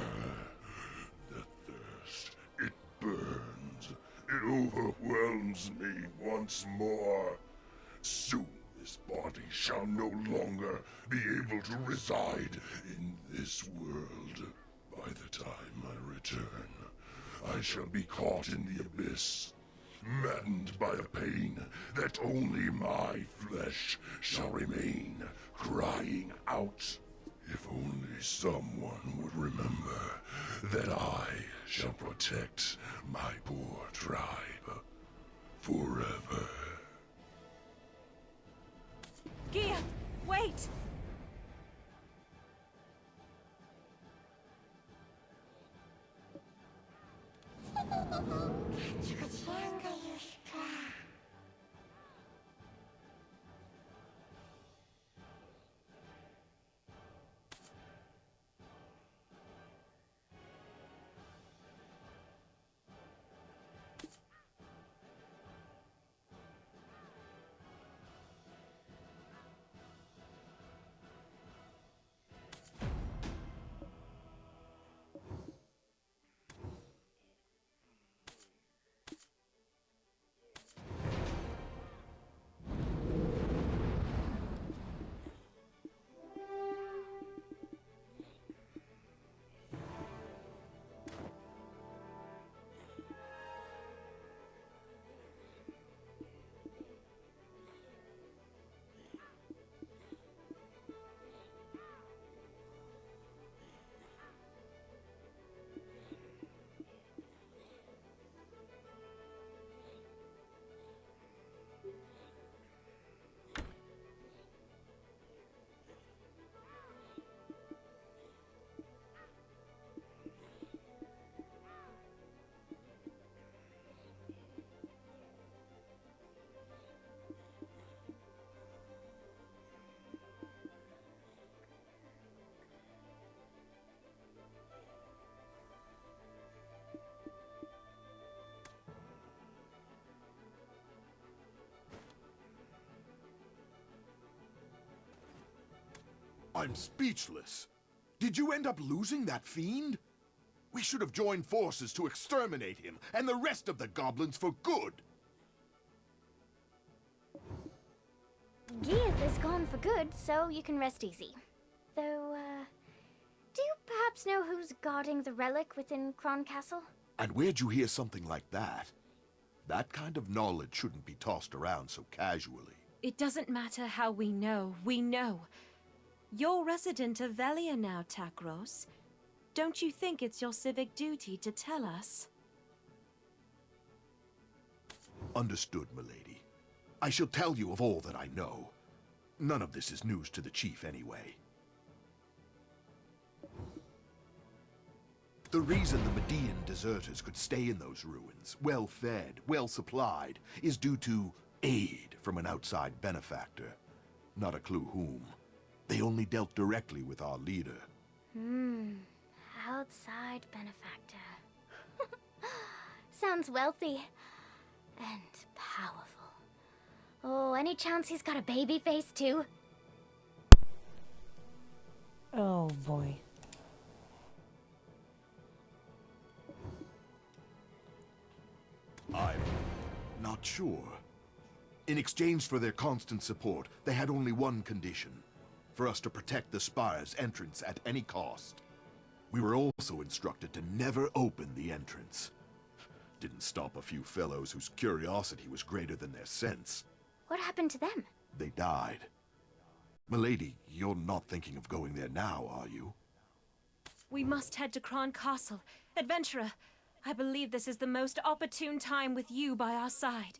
thirst, it burns. It overwhelms me once more. Soon this body shall no longer be able to reside in this world. By the time I return, I shall be caught in the abyss, maddened by a pain that only my flesh shall remain, crying out. If only someone would remember that I shall protect my poor tribe forever. Gia, wait! I'm speechless. Did you end up losing that fiend? We should have joined forces to exterminate him and the rest of the goblins for good. Geath is gone for good, so you can rest easy. Though, do you perhaps know who's guarding the relic within Kron Castle? And where'd you hear something like that? That kind of knowledge shouldn't be tossed around so casually. It doesn't matter how we know. You're resident of Velia now, Takros. Don't you think it's your civic duty to tell us? Understood, milady. I shall tell you of all that I know. None of this is news to the chief anyway. The reason the Median deserters could stay in those ruins, well-fed, well-supplied, is due to aid from an outside benefactor. Not a clue whom. They only dealt directly with our leader. Outside benefactor. Sounds wealthy. And powerful. Oh, any chance he's got a baby face too? Oh boy. I'm not sure. In exchange for their constant support, they had only one condition. For us to protect the spire's entrance at any cost. We were also instructed to never open the entrance. Didn't stop a few fellows whose curiosity was greater than their sense. What happened to them? They died. Milady, you're not thinking of going there now, are you? We must head to Kron Castle. Adventurer, I believe this is the most opportune time with you by our side.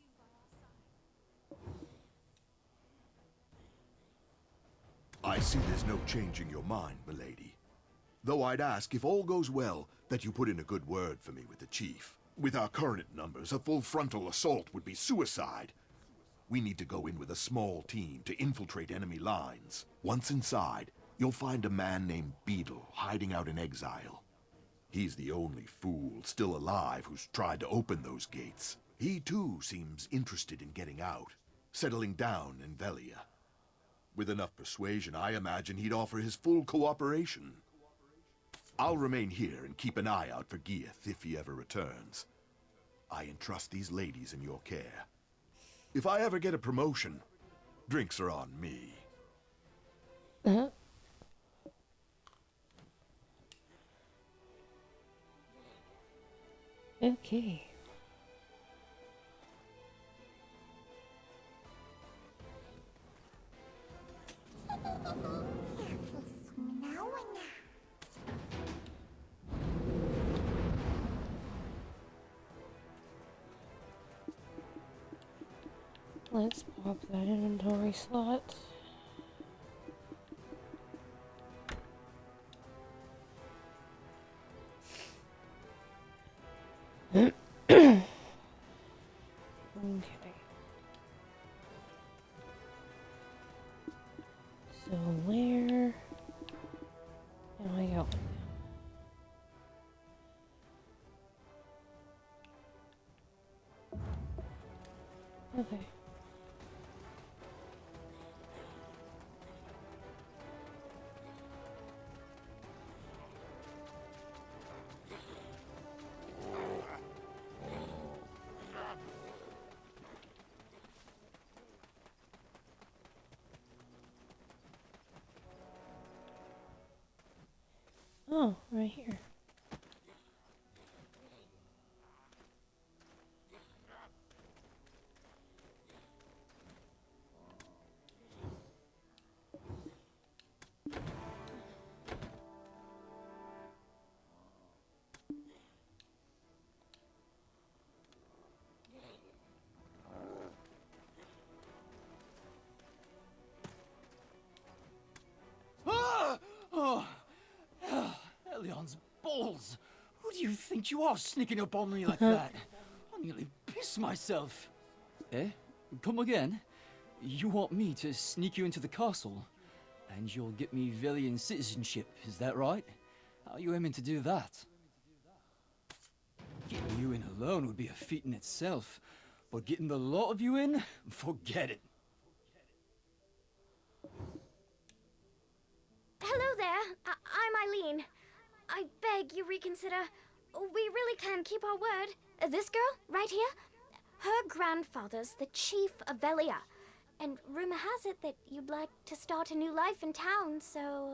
I see there's no changing your mind, milady. Though I'd ask, if all goes well, that you put in a good word for me with the chief. With our current numbers, a full frontal assault would be suicide. We need to go in with a small team to infiltrate enemy lines. Once inside, you'll find a man named Beetle hiding out in exile. He's the only fool still alive who's tried to open those gates. He too seems interested in getting out, settling down in Velia. With enough persuasion, I imagine he'd offer his full cooperation. I'll remain here and keep an eye out for Geath if he ever returns. I entrust these ladies in your care. If I ever get a promotion, drinks are on me. Okay. Let's pop that inventory slot. Okay. So where am I going? Okay. Oh, right here. Elion's balls! Who do you think you are sneaking up on me like that? I nearly pissed myself. Eh? Come again? You want me to sneak you into the castle? And you'll get me Velian citizenship, is that right? How are you aiming to do that? Getting you in alone would be a feat in itself, but getting the lot of you in? Forget it. Hello there. I'm Eileen. I beg you reconsider. We really can keep our word. This girl, right here, her grandfather's the chief of Velia. And rumor has it that you'd like to start a new life in town, so,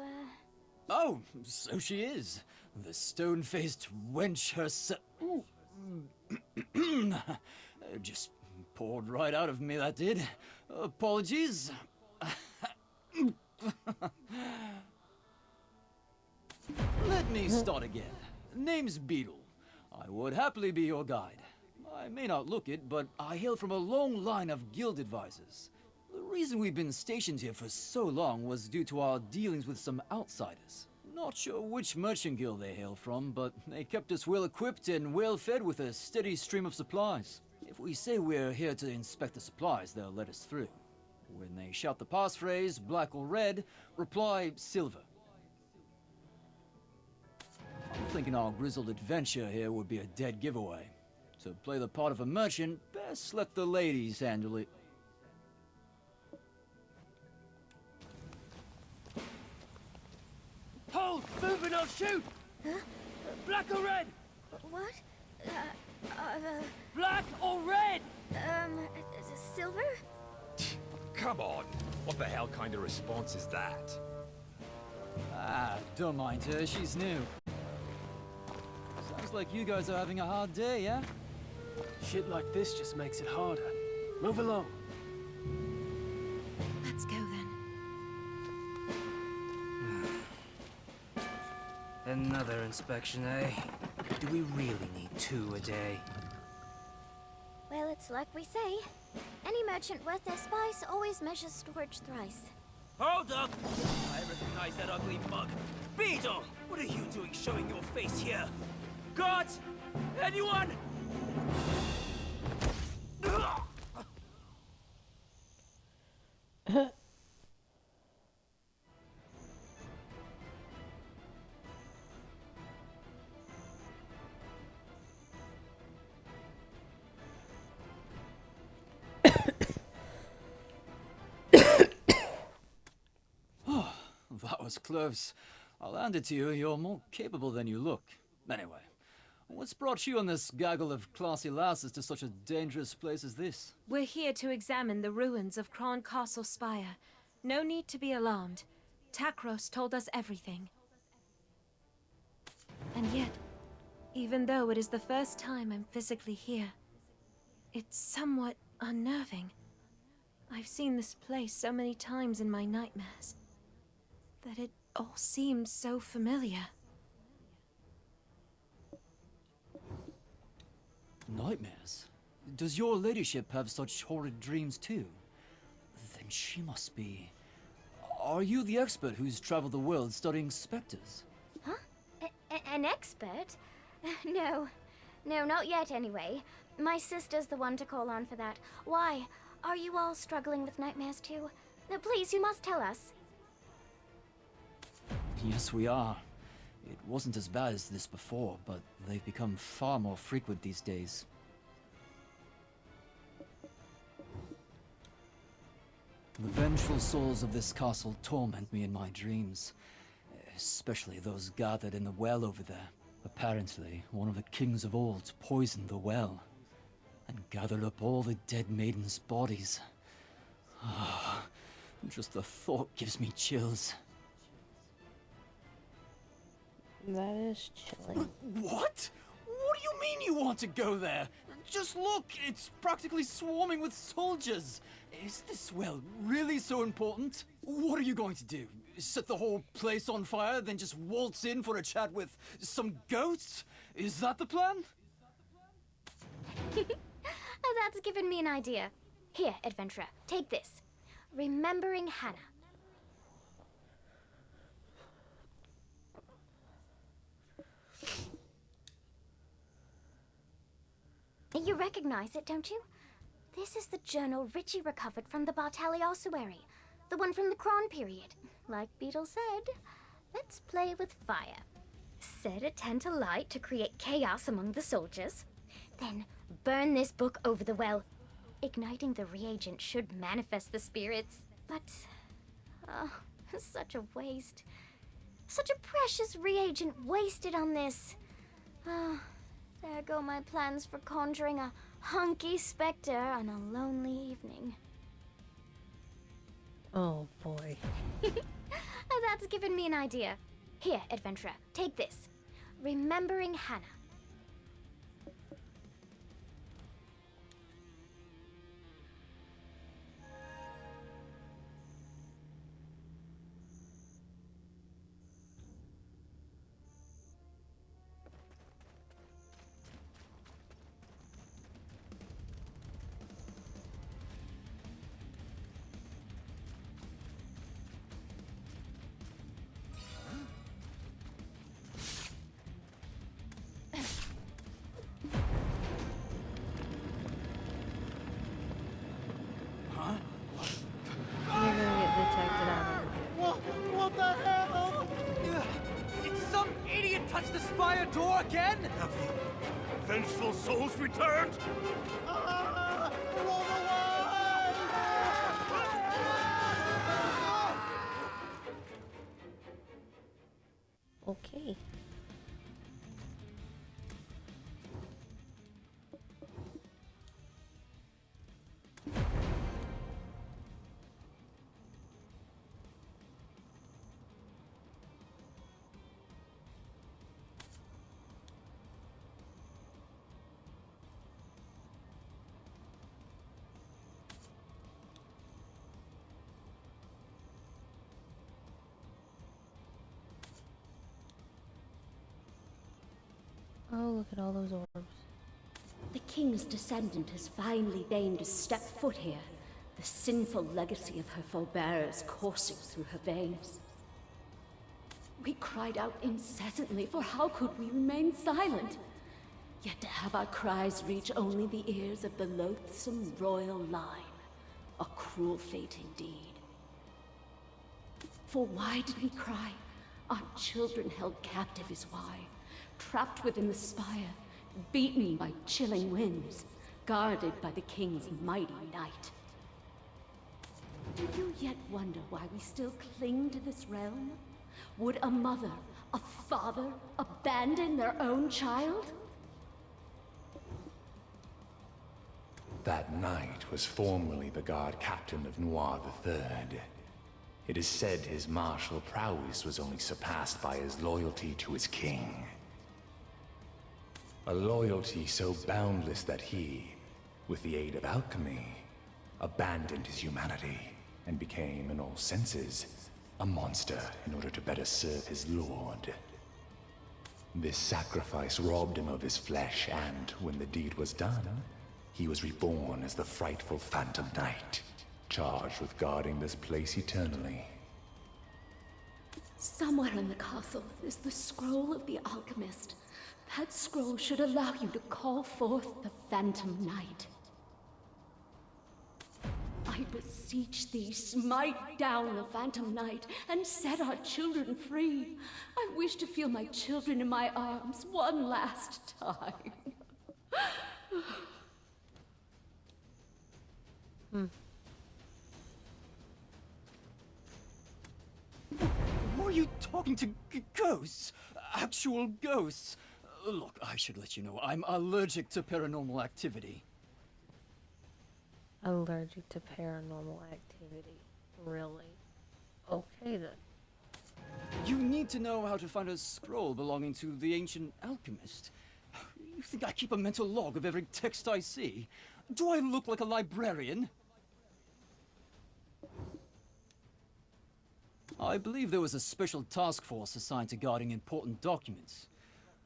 Oh, so she is. The stone-faced wench herself. Just poured right out of me, that did. Apologies. Let me start again. Name's Beetle. I would happily be your guide. I may not look it, but I hail from a long line of guild advisors. The reason we've been stationed here for so long was due to our dealings with some outsiders. Not sure which merchant guild they hail from, but they kept us well equipped and well fed with a steady stream of supplies. If we say we're here to inspect the supplies, they'll let us through. When they shout the passphrase, black or red, reply silver. I'm thinking our grizzled adventure here would be a dead giveaway. To play the part of a merchant, best let the ladies handle it. Hold! Moving or shoot! Huh? Black or red? What? Black or red? Silver? Come on! What the hell kind of response is that? Ah, don't mind her, she's new. Sounds like you guys are having a hard day, yeah? Shit like this just makes it harder. Move along. Let's go then. Another inspection, eh? Do we really need 2 a day? Well, it's like we say. Any merchant worth their spice always measures storage thrice. Hold up! I recognize that ugly mug. Beetle! What are you doing showing your face here? Guards! Anyone? That was close. I'll hand it to you, you're more capable than you look. Anyway, what's brought you and this gaggle of classy lasses to such a dangerous place as this? We're here to examine the ruins of Kron Castle Spire. No need to be alarmed. Takros told us everything. And yet, even though it is the first time I'm physically here, it's somewhat unnerving. I've seen this place so many times in my nightmares that it all seems so familiar. Nightmares? Does your ladyship have such horrid dreams too? Then she must be... Are you the expert who's traveled the world studying specters? Huh? An expert? No. No, not yet anyway. My sister's the one to call on for that. Why? Are you all struggling with nightmares too? No, please, you must tell us. Yes, we are. It wasn't as bad as this before, but they've become far more frequent these days. The vengeful souls of this castle torment me in my dreams, especially those gathered in the well over there. Apparently, one of the kings of old poisoned the well and gathered up all the dead maidens' bodies. Ah, just the thought gives me chills. That is chilling. What? What do you mean you want to go there? Just look, it's practically swarming with soldiers. Is this well really so important? What are you going to do? Set the whole place on fire, then just waltz in for a chat with some ghosts? Is that the plan? That's given me an idea. Here, adventurer, take this. Remembering Hannah. You recognize it, don't you? This is the journal Richie recovered from the Bartali ossuary. The one from the Kron period. Like Beetle said, let's play with fire. Set a tent alight to create chaos among the soldiers. Then burn this book over the well. Igniting the reagent should manifest the spirits, but... oh, such a waste. Such a precious reagent wasted on this. Ah, there go my plans for conjuring a hunky specter on a lonely evening. Oh boy. That's given me an idea. Here, adventurer, take this. Remembering Hannah. You're gonna get detected out of it. What the hell? Did some idiot touch the spire door again? Have the vengeful souls returned? Okay. Oh, look at all those orbs. The king's descendant has finally deigned to step foot here, the sinful legacy of her forebears coursing through her veins. We cried out incessantly, for how could we remain silent? Yet to have our cries reach only the ears of the loathsome royal line, a cruel fate indeed. For why did we cry? Our children held captive is why. Trapped within the spire, beaten by chilling winds, guarded by the king's mighty knight. Do you yet wonder why we still cling to this realm? Would a mother, a father, abandon their own child? That knight was formerly the guard captain of Noir III. It is said his martial prowess was only surpassed by his loyalty to his king. A loyalty so boundless that he, with the aid of alchemy, abandoned his humanity and became, in all senses, a monster in order to better serve his lord. This sacrifice robbed him of his flesh, and when the deed was done, he was reborn as the frightful Phantom Knight, charged with guarding this place eternally. Somewhere in the castle is the scroll of the alchemist. That scroll should allow you to call forth the Phantom Knight. I beseech thee, smite down the Phantom Knight and set our children free. I wish to feel my children in my arms one last time. Were you talking to ghosts? Actual ghosts? Look, I should let you know, I'm allergic to paranormal activity. Allergic to paranormal activity. Really? Okay then. You need to know how to find a scroll belonging to the ancient alchemist. You think I keep a mental log of every text I see? Do I look like a librarian? I believe there was a special task force assigned to guarding important documents.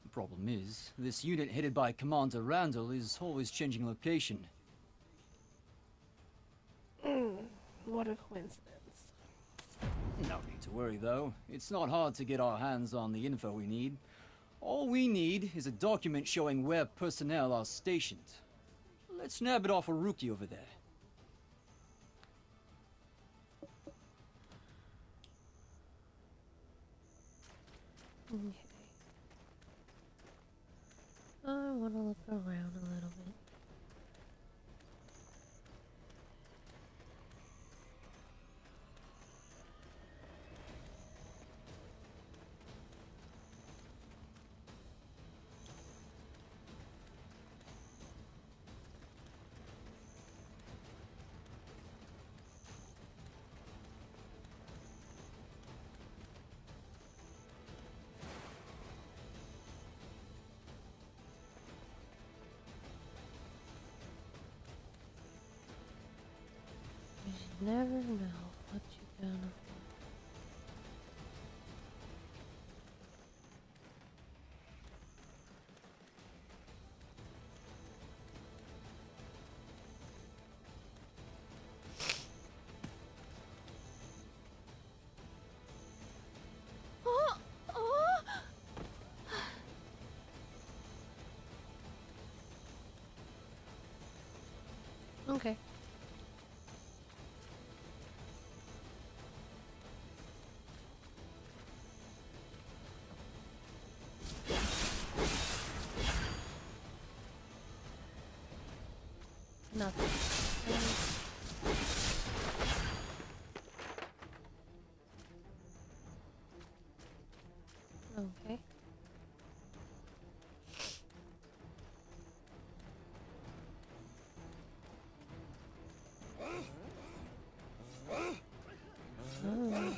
The problem is, this unit headed by Commander Randall is always changing location. What a coincidence. No need to worry, though. It's not hard to get our hands on the info we need. All we need is a document showing where personnel are stationed. Let's nab it off a rookie over there. Okay. I want to look around a little bit. never know what you're gonna find. Okay. Nothing. Okay. Oh.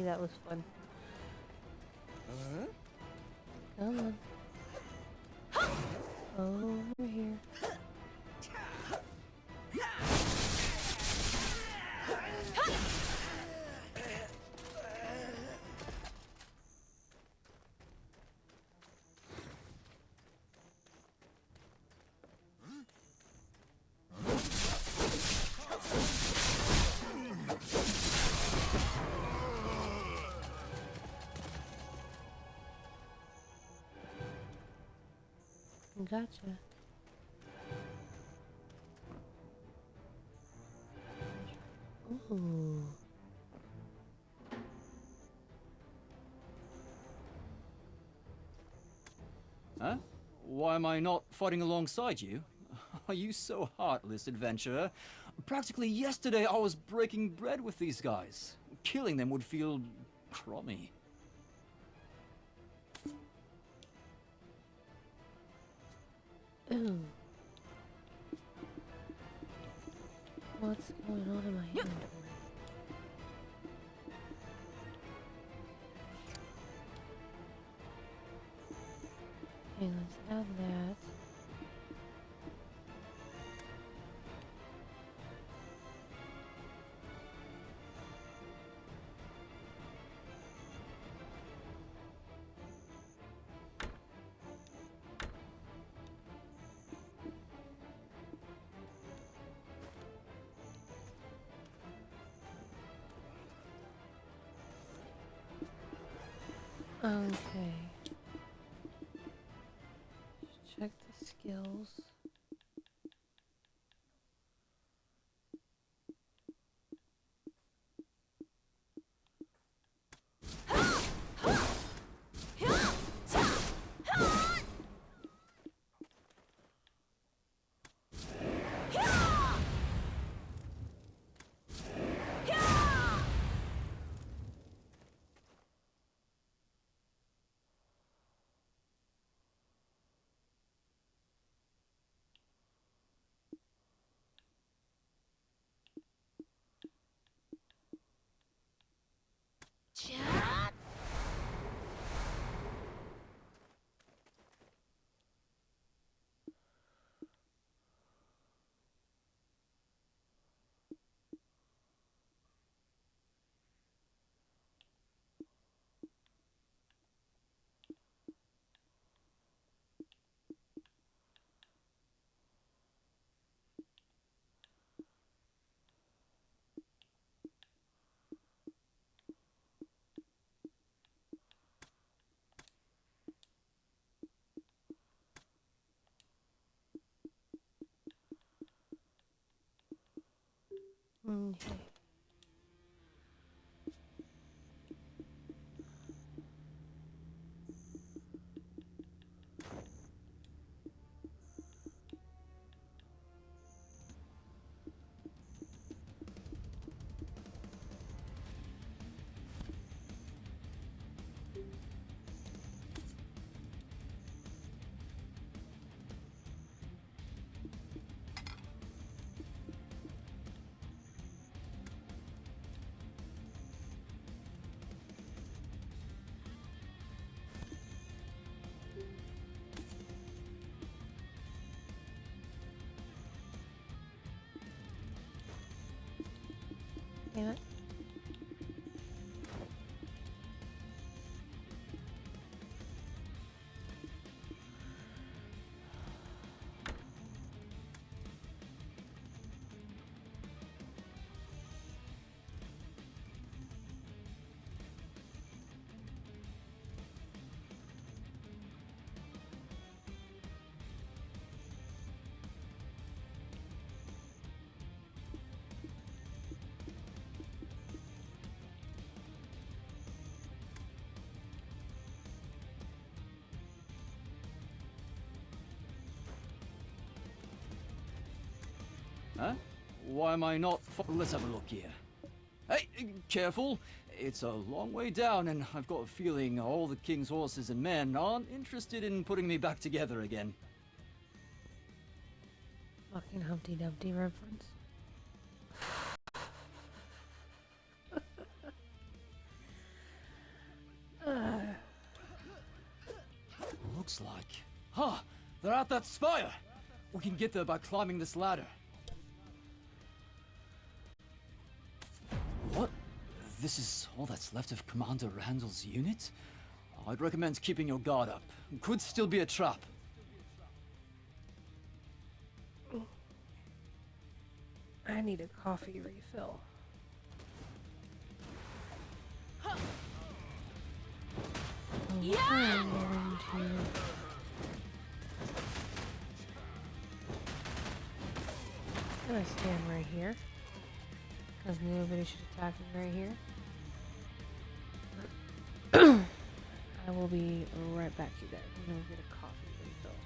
That was fun. Come on. Over here. Gotcha. Ooh. Huh? Why am I not fighting alongside you? Are you so heartless, adventurer? Practically yesterday I was breaking bread with these guys. Killing them would feel crummy. Ooh. What's going on in my inventory? Okay, let's add that. Okay. Check the skills. Okay. damn it. Huh? Why am I not... Let's have a look here. Hey, careful! It's a long way down, and I've got a feeling all the king's horses and men aren't interested in putting me back together again. Fucking Humpty Dumpty reference. Looks like... Huh! They're at that spire! We can get there by climbing this ladder. What? This is all that's left of Commander Randall's unit? I'd recommend keeping your guard up. Could still be a trap. I need a coffee refill. Yeah! I'm going to... I'm gonna stand right here. Because nobody should attack me right here. I will be right back to that. I'm gonna get a coffee refill.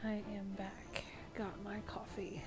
I am back. Got my coffee.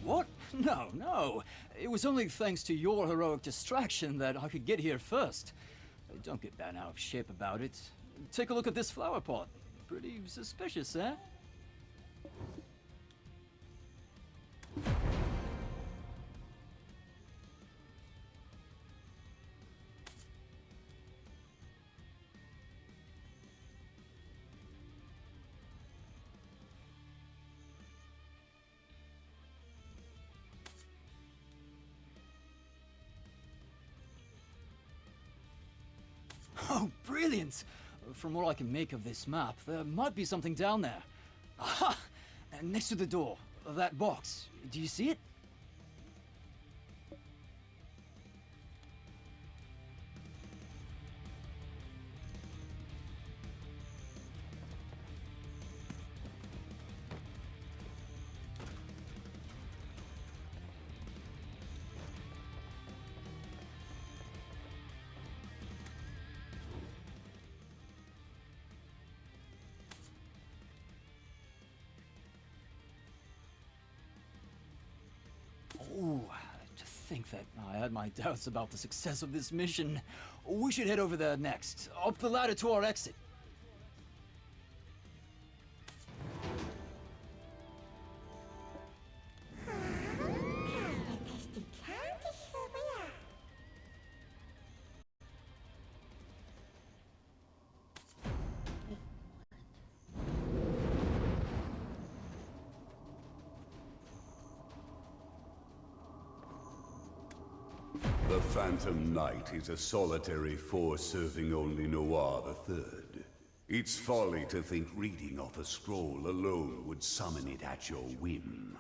What? No, no. It was only thanks to your heroic distraction that I could get here first. Don't get bent out of shape about it. Take a look at this flower pot. Pretty suspicious, eh? Oh, brilliant! From what I can make of this map, there might be something down there. Aha! And next to the door, that box. Do you see it? Ooh, to think that I had my doubts about the success of this mission. We should head over there next, up the ladder to our exit. The Phantom Knight is a solitary force serving only Noir III. It's folly to think reading off a scroll alone would summon it at your whim.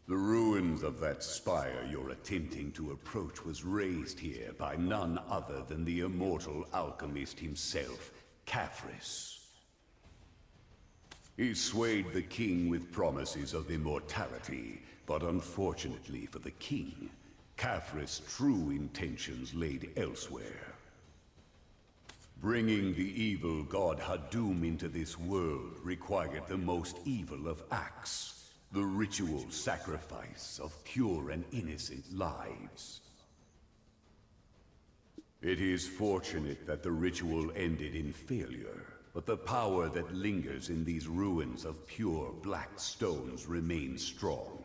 The ruins of that spire you're attempting to approach was raised here by none other than the immortal alchemist himself, Caphris. He swayed the king with promises of immortality, but unfortunately for the king, Caphris' true intentions laid elsewhere. Bringing the evil god Hadum into this world required the most evil of acts, the ritual sacrifice of pure and innocent lives. It is fortunate that the ritual ended in failure, but the power that lingers in these ruins of pure black stones remains strong.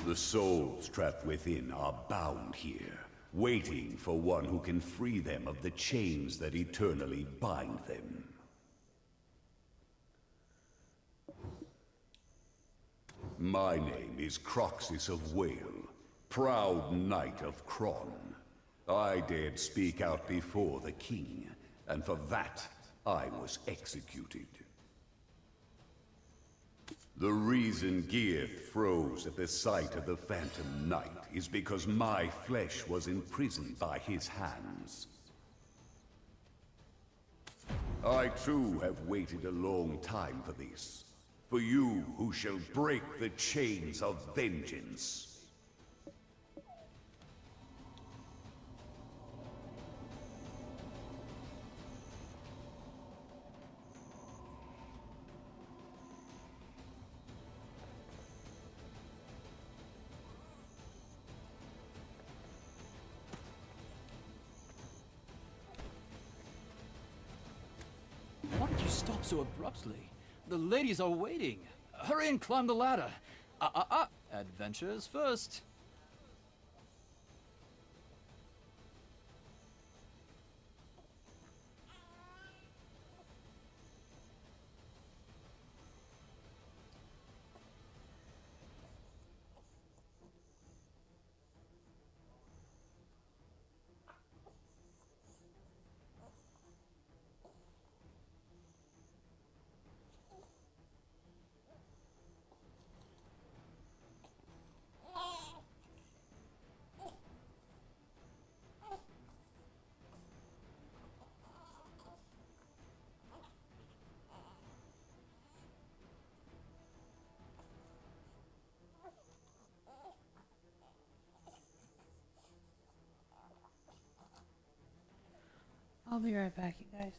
The souls trapped within are bound here, waiting for one who can free them of the chains that eternally bind them. My name is Croxus of Whale, proud knight of Kron. I dared speak out before the king, and for that I was executed. The reason Gearth froze at the sight of the Phantom Knight is because my flesh was imprisoned by his hands. I too have waited a long time for this. For you who shall break the chains of vengeance. Why did you stop so abruptly? The ladies are waiting. Hurry and climb the ladder. Adventures first. I'll be right back, you guys.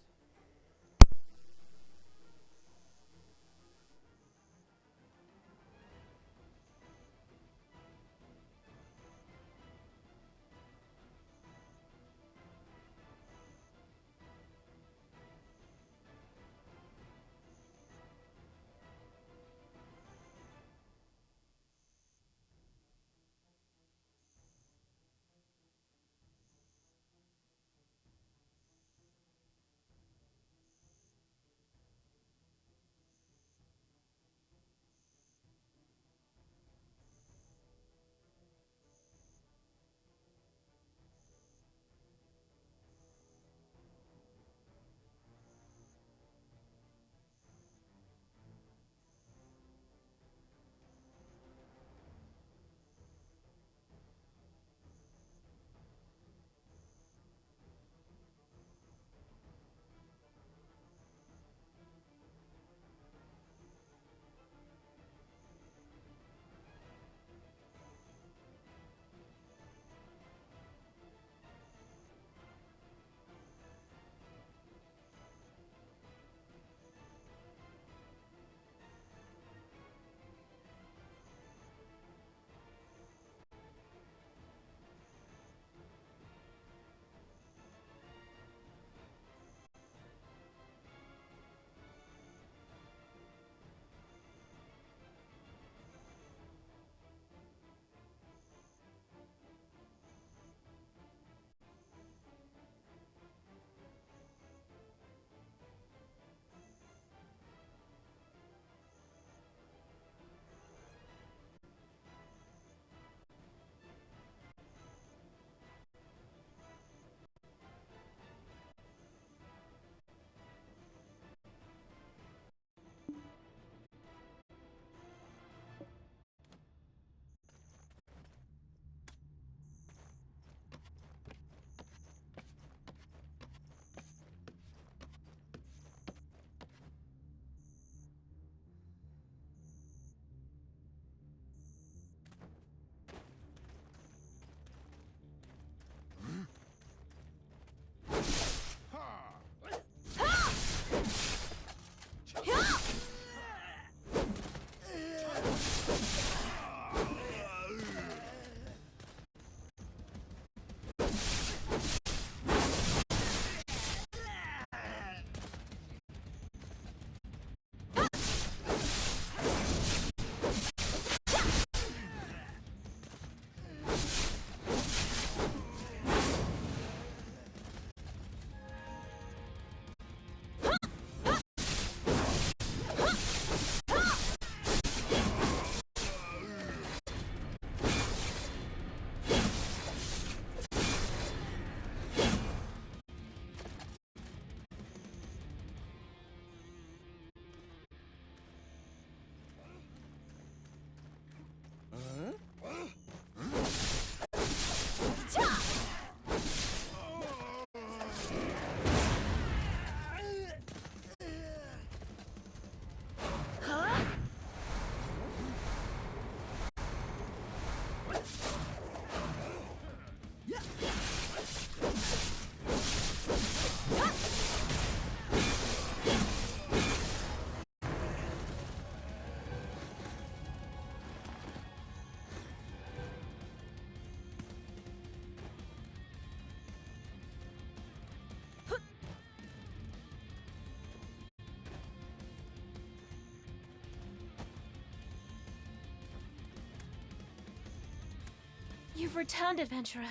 You've returned, adventurer.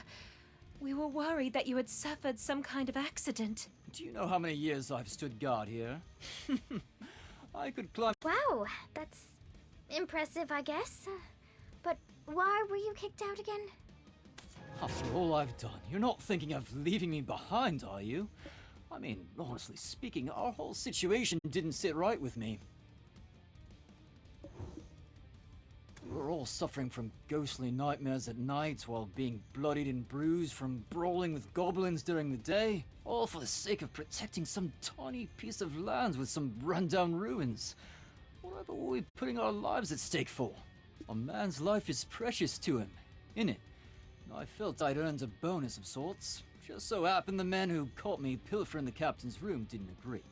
We were worried that you had suffered some kind of accident. Do you know how many years I've stood guard here? I could climb. Wow, that's impressive, I guess. But why were you kicked out again? After all I've done, you're not thinking of leaving me behind, are you? I mean, honestly speaking, our whole situation didn't sit right with me. We were all suffering from ghostly nightmares at night while being bloodied and bruised from brawling with goblins during the day, all for the sake of protecting some tiny piece of land with some rundown ruins. Whatever were we putting our lives at stake for? A man's life is precious to him, innit? I felt I'd earned a bonus of sorts. Just so happened the men who caught me pilfering the captain's room didn't agree.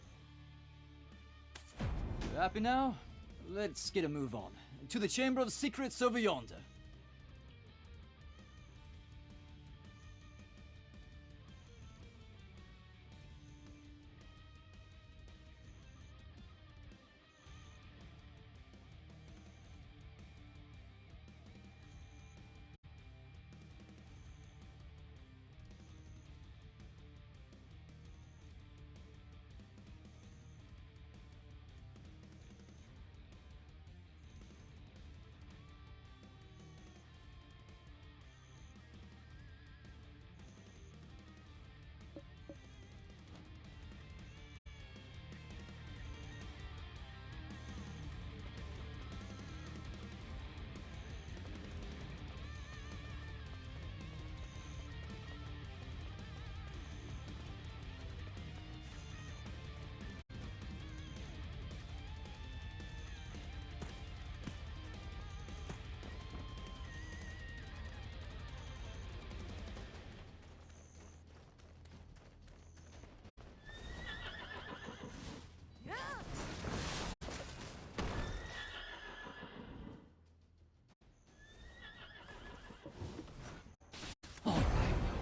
You happy now? Let's get a move on. To the Chamber of Secrets over yonder.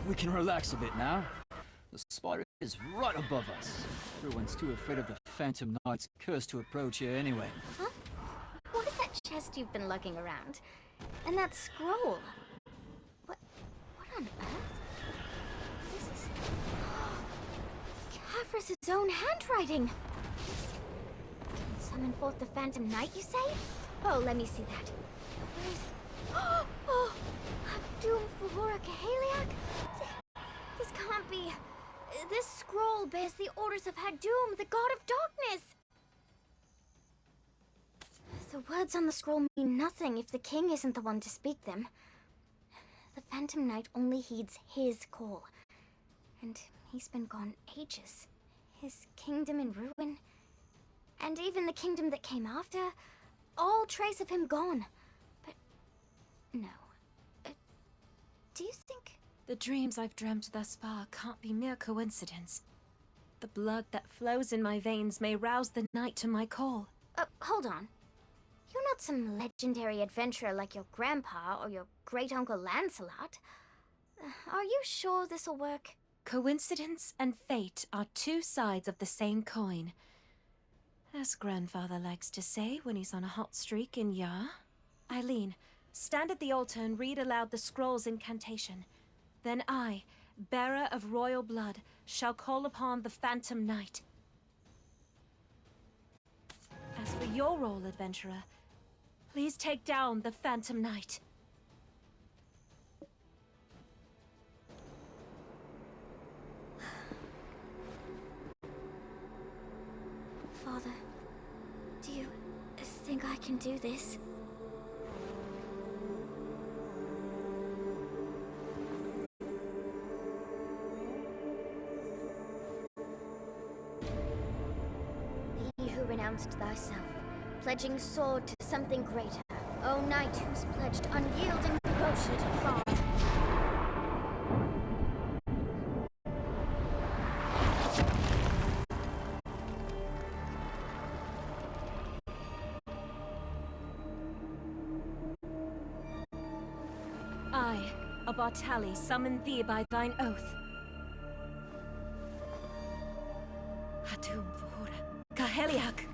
We can relax a bit now. The spider is right above us. Everyone's too afraid of the Phantom Knight's curse to approach here anyway. Huh? What is that chest you've been lugging around? And that scroll? What on earth? This is... Kavros' own handwriting! Can summon forth the Phantom Knight, you say? Oh, let me see that. Where is it? Oh! Doom Fahura Kahaliak? This can't be... This scroll bears the orders of Hadum, the god of darkness! The words on the scroll mean nothing if the king isn't the one to speak them. The Phantom Knight only heeds his call. And he's been gone ages. His kingdom in ruin. And even the kingdom that came after. All trace of him gone. But... no. Do you think... The dreams I've dreamt thus far can't be mere coincidence. The blood that flows in my veins may rouse the night to my call. Hold on. You're not some legendary adventurer like your grandpa or your great-uncle Lancelot. Are you sure this'll work? Coincidence and fate are two sides of the same coin. As grandfather likes to say when he's on a hot streak in Yar. Eileen, stand at the altar and read aloud the scroll's incantation. Then I, bearer of royal blood, shall call upon the Phantom Knight. As for your role, adventurer, please take down the Phantom Knight. Father, do you think I can do this? Renounced thyself, pledging sword to something greater. O knight who's pledged unyielding devotion to Kron. I, Abartali, summon thee by thine oath. Hadum Fahura Kahaliak.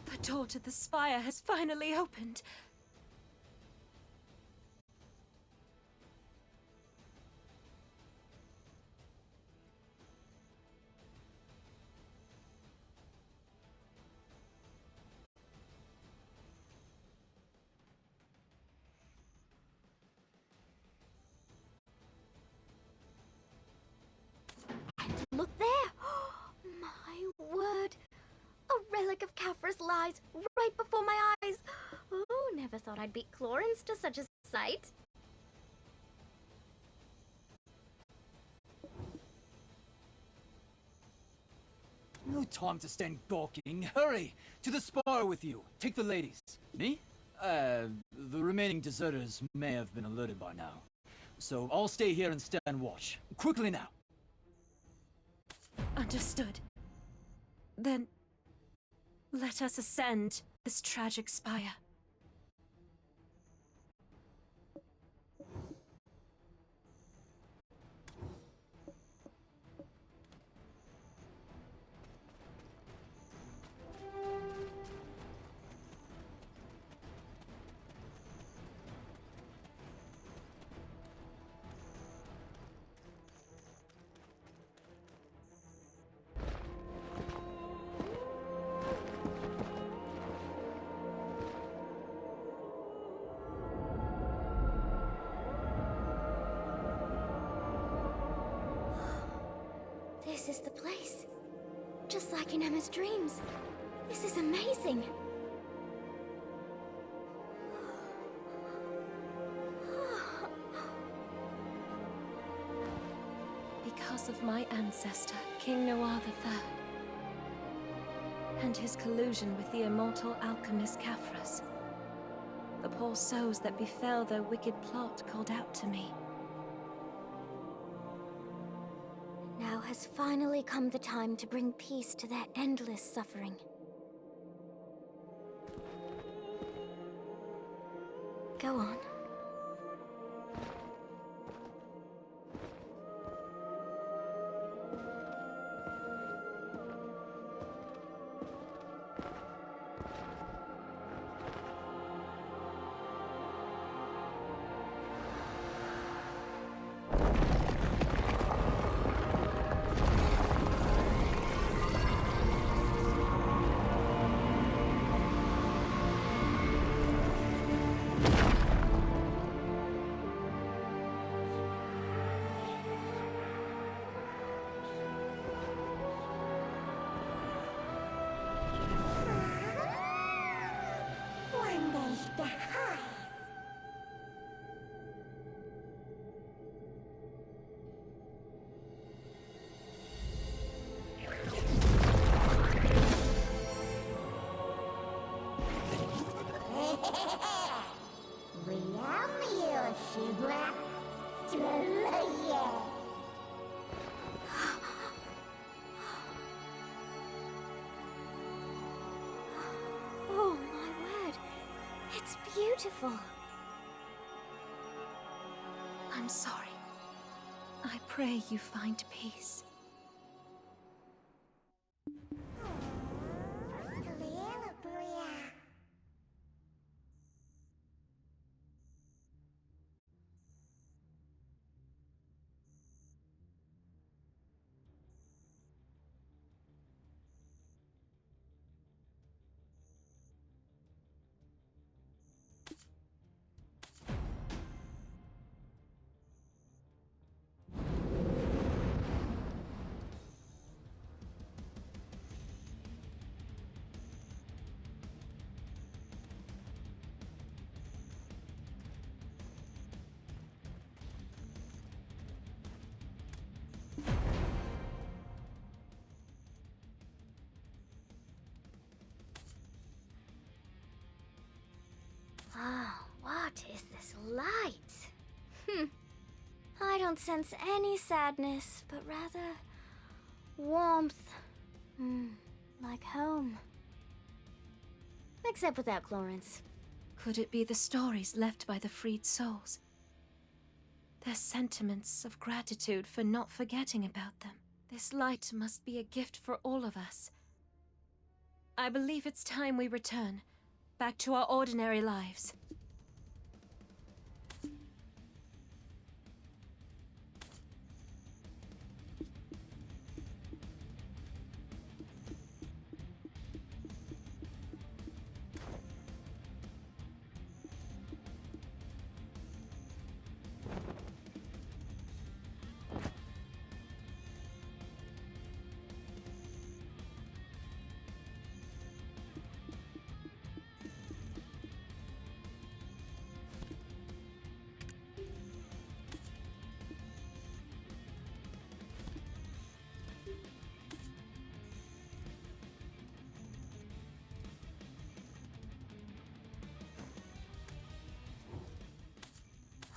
The door to the spire has finally opened. Look there! My word! A relic of Khafre's lies right before my eyes! Oh, never thought I'd beat Clorens to such a sight. No time to stand gawking. Hurry! To the spire with you. Take the ladies. Me? The remaining deserters may have been alerted by now. So I'll stay here and stand watch. Quickly now! Understood. Then, let us ascend this tragic spire. this is the place. Just like in Emma's dreams. This is amazing. Because of my ancestor, King Noir III, and his collusion with the immortal alchemist Caphras, the poor souls that befell their wicked plot called out to me. Now has finally come the time to bring peace to their endless suffering. Go on. Oh my word. It's beautiful. I'm sorry. I pray you find peace. Ah, what is this light? I don't sense any sadness, but rather warmth. Like home. Except without Clarence. Could it be the stories left by the freed souls? Their sentiments of gratitude for not forgetting about them. This light must be a gift for all of us. I believe it's time we return, back to our ordinary lives.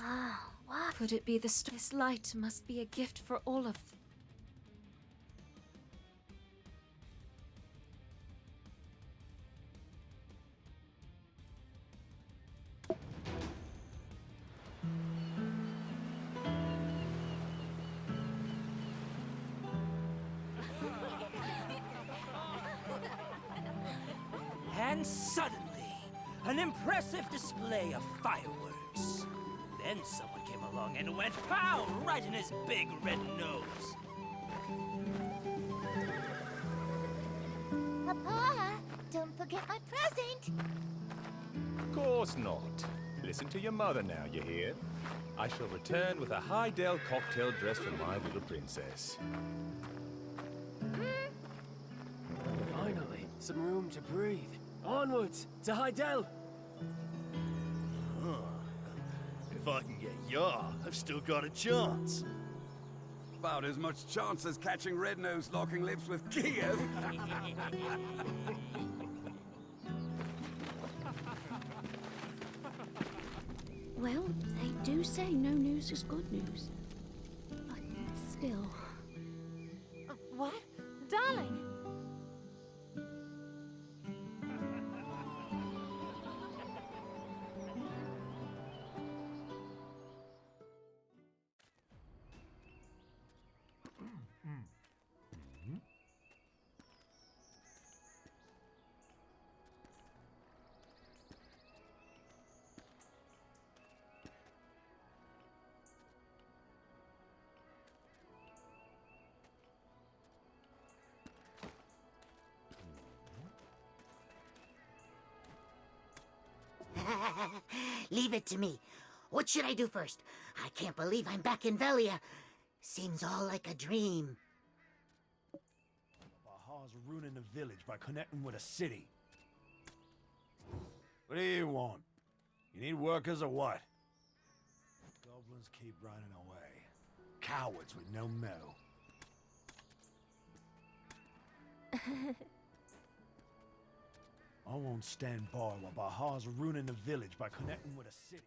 Ah, what? Could it be this light must be a gift for all of... And suddenly, an impressive display of fireworks. Then someone came along and went pow right in his big red nose. Papa, don't forget my present. Of course not. Listen to your mother now, you hear? I shall return with a Highdale cocktail dress for my little princess. some room to breathe. Onwards, to Heidel! If I can get Yar, I've still got a chance. About as much chance as catching Red-Nose locking lips with Kiev. Well, they do say no news is good news. But still... What? Darling! Leave it to me. What should I do first? I can't believe I'm back in Velia. Seems all like a dream. Bahar's ruining the village by connecting with a city. What do you want? You need workers or what? Goblins keep running away. Cowards with no mettle. I won't stand by while Bahar's ruining the village by connecting with a city.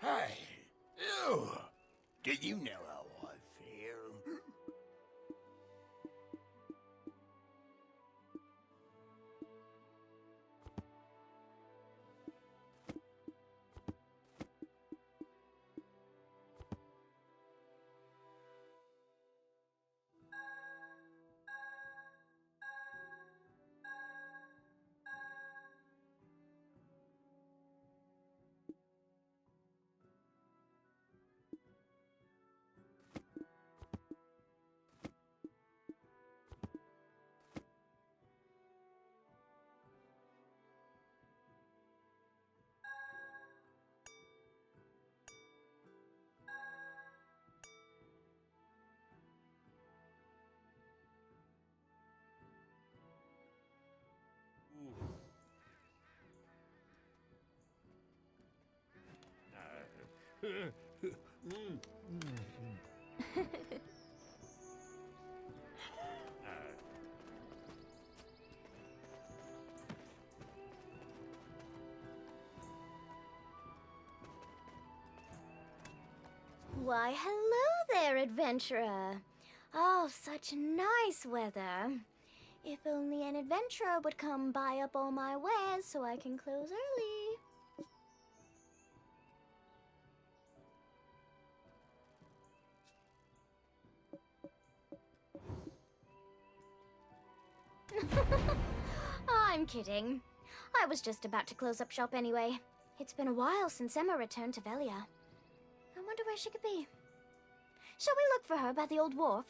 Hey, you! Do you know how I feel? Why, hello there, adventurer. Oh, such nice weather. If only an adventurer would come buy up all my wares so I can close early. I'm kidding. I was just about to close up shop anyway. It's been a while since Emma returned to Velia. I wonder where she could be. Shall we look for her by the old wharf?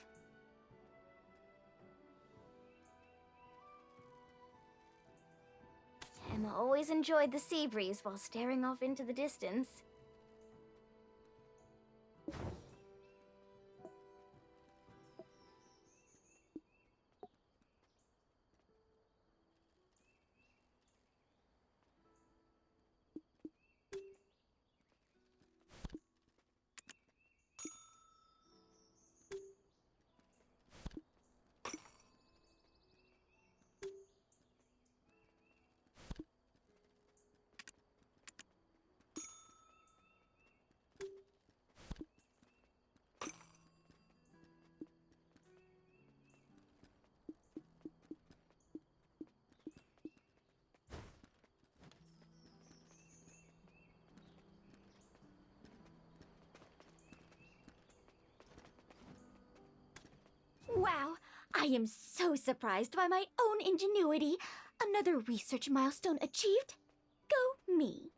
Emma always enjoyed the sea breeze while staring off into the distance. Wow, I I am so surprised by my own ingenuity. Another research milestone achieved. Go me.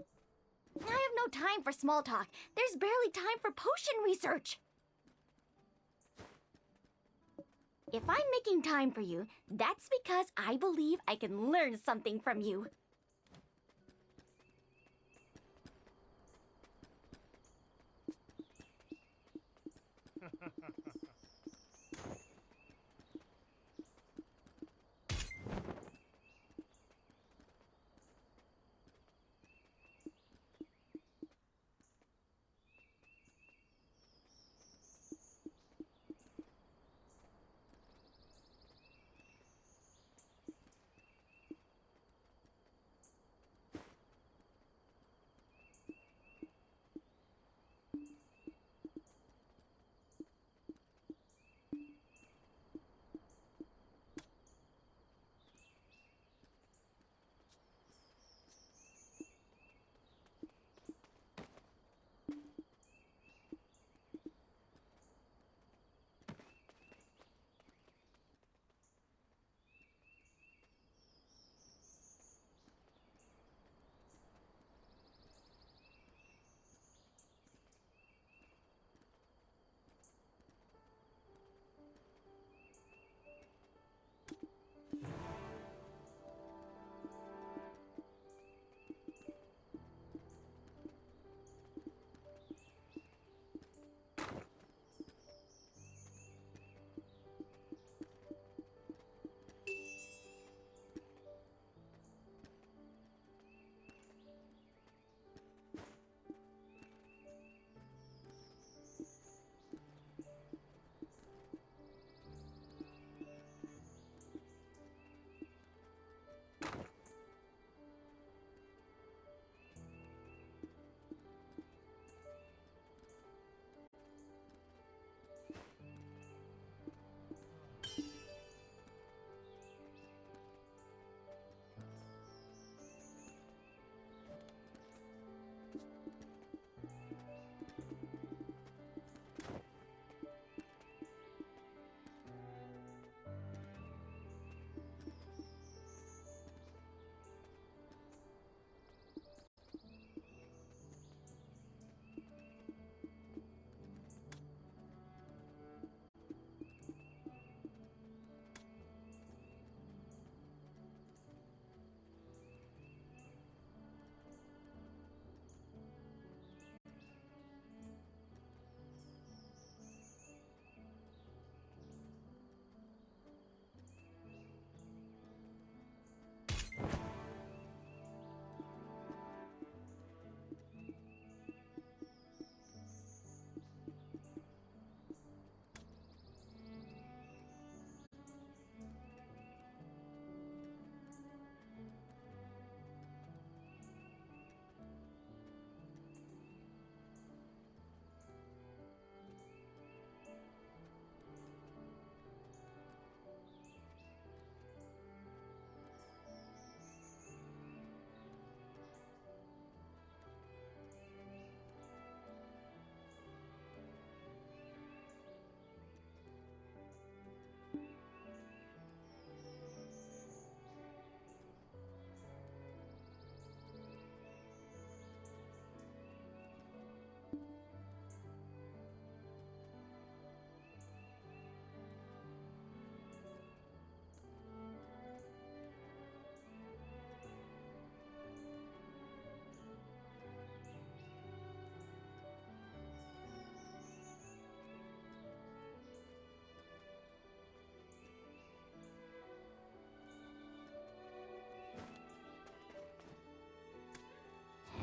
I have no time for small talk. There's barely time for potion research. If I'm making time for you, that's because I believe I can learn something from you.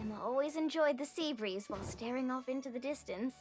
Emma always enjoyed the sea breeze while staring off into the distance.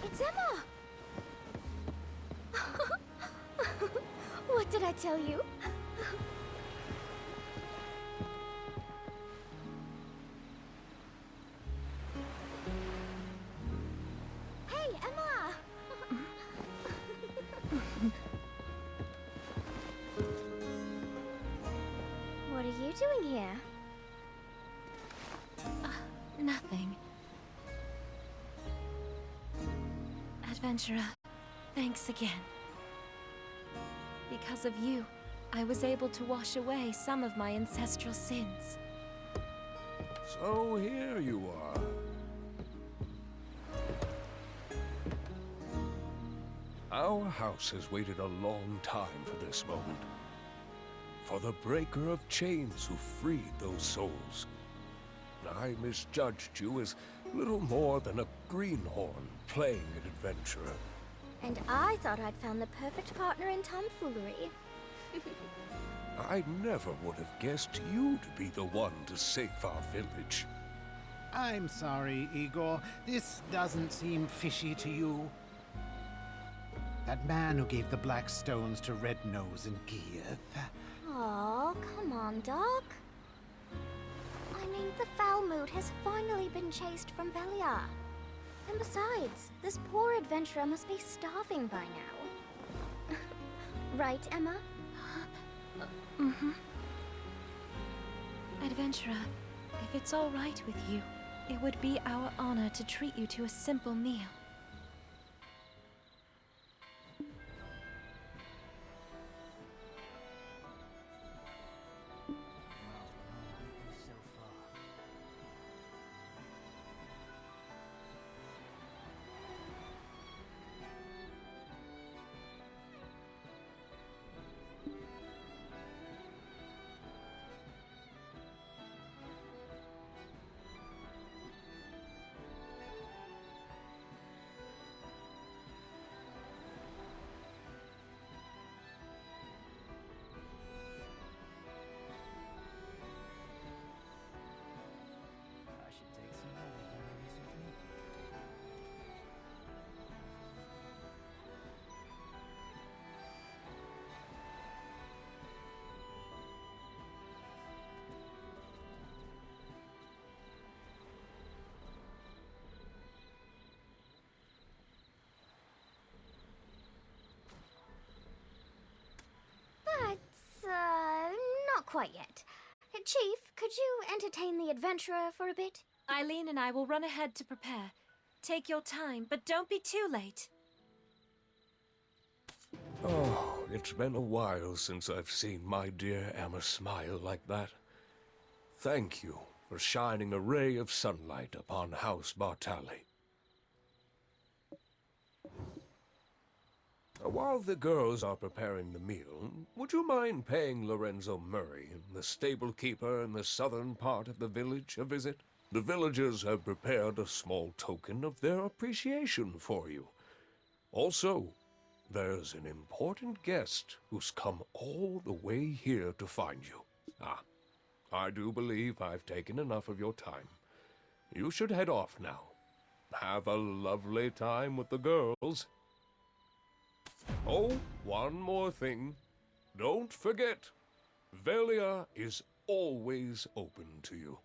It's Emma! What did I tell you? Hey, Emma! What are you doing here? Nothing. Adventurer, thanks again. Because of you, I was able to wash away some of my ancestral sins. So here you are. Our house has waited a long time for this moment. For the breaker of chains who freed those souls. I misjudged you as little more than a greenhorn playing an adventurer. And I thought I'd found the perfect partner in tomfoolery. I never would have guessed you'd be the one to save our village. I'm sorry, Igor. This doesn't seem fishy to you. That man who gave the black stones to Red Nose and Geeth. Oh, come on, Doc. I mean, the foul mood has finally been chased from Velia. And besides, this poor adventurer must be starving by now. Right, Emma? Mm-hmm. Adventurer, if it's all right with you, it would be our honor to treat you to a simple meal. Not quite yet. Chief, could you entertain the adventurer for a bit? Eileen and I will run ahead to prepare. Take your time, but don't be too late. Oh, it's been a while since I've seen my dear Emma smile like that. Thank you for shining a ray of sunlight upon House Bartali. While the girls are preparing the meal, would you mind paying Lorenzo Murray, the stable keeper in the southern part of the village, a visit? The villagers have prepared a small token of their appreciation for you. Also, there's an important guest who's come all the way here to find you. I do believe I've taken enough of your time. You should head off now. Have a lovely time with the girls. Oh, one more thing. Don't forget, Velia is always open to you.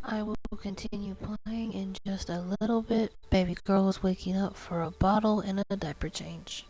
I will continue playing in just a little bit. Baby girl is waking up for a bottle and a diaper change.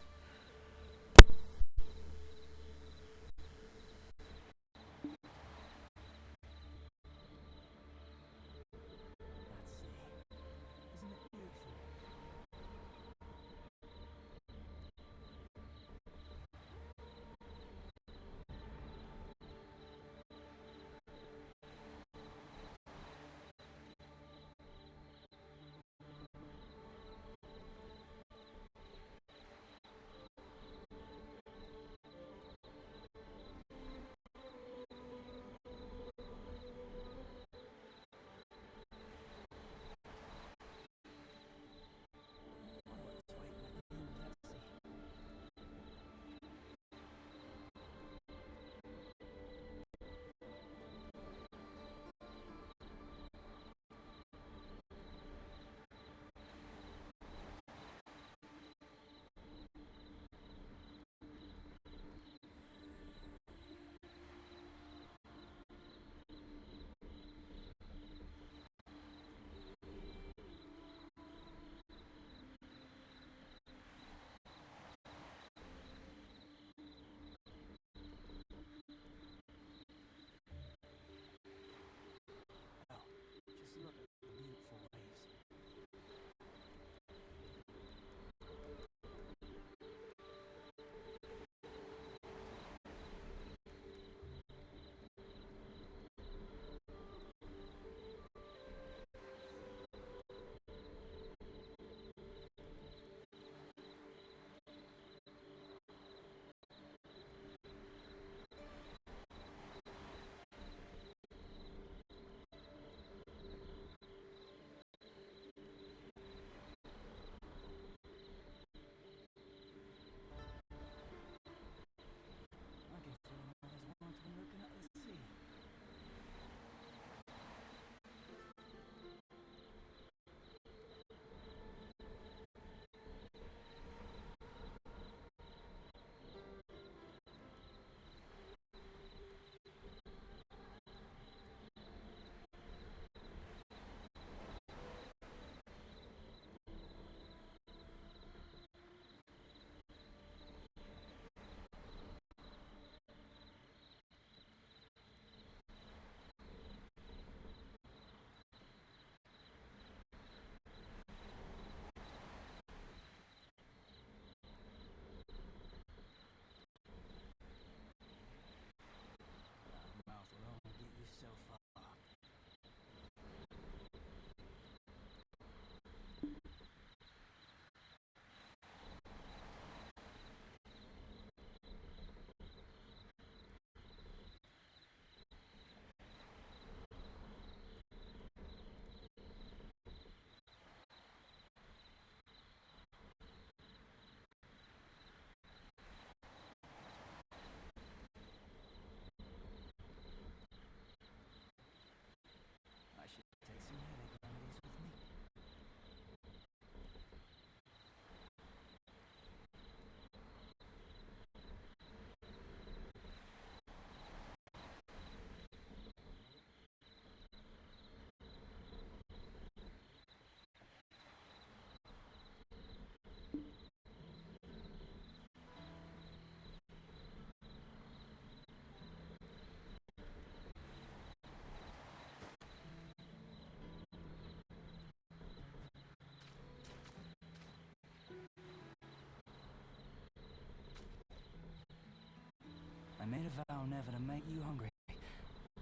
I made a vow never to make you hungry.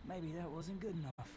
Maybe that wasn't good enough.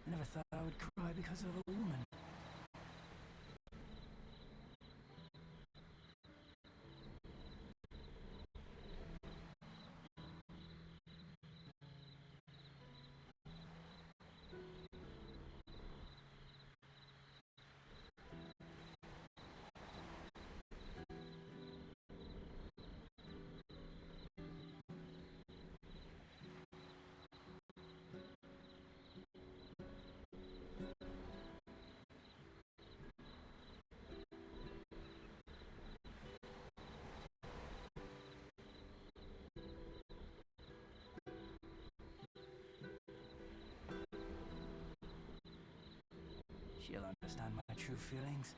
I never thought I would cry because of a woman. She'll understand my true feelings.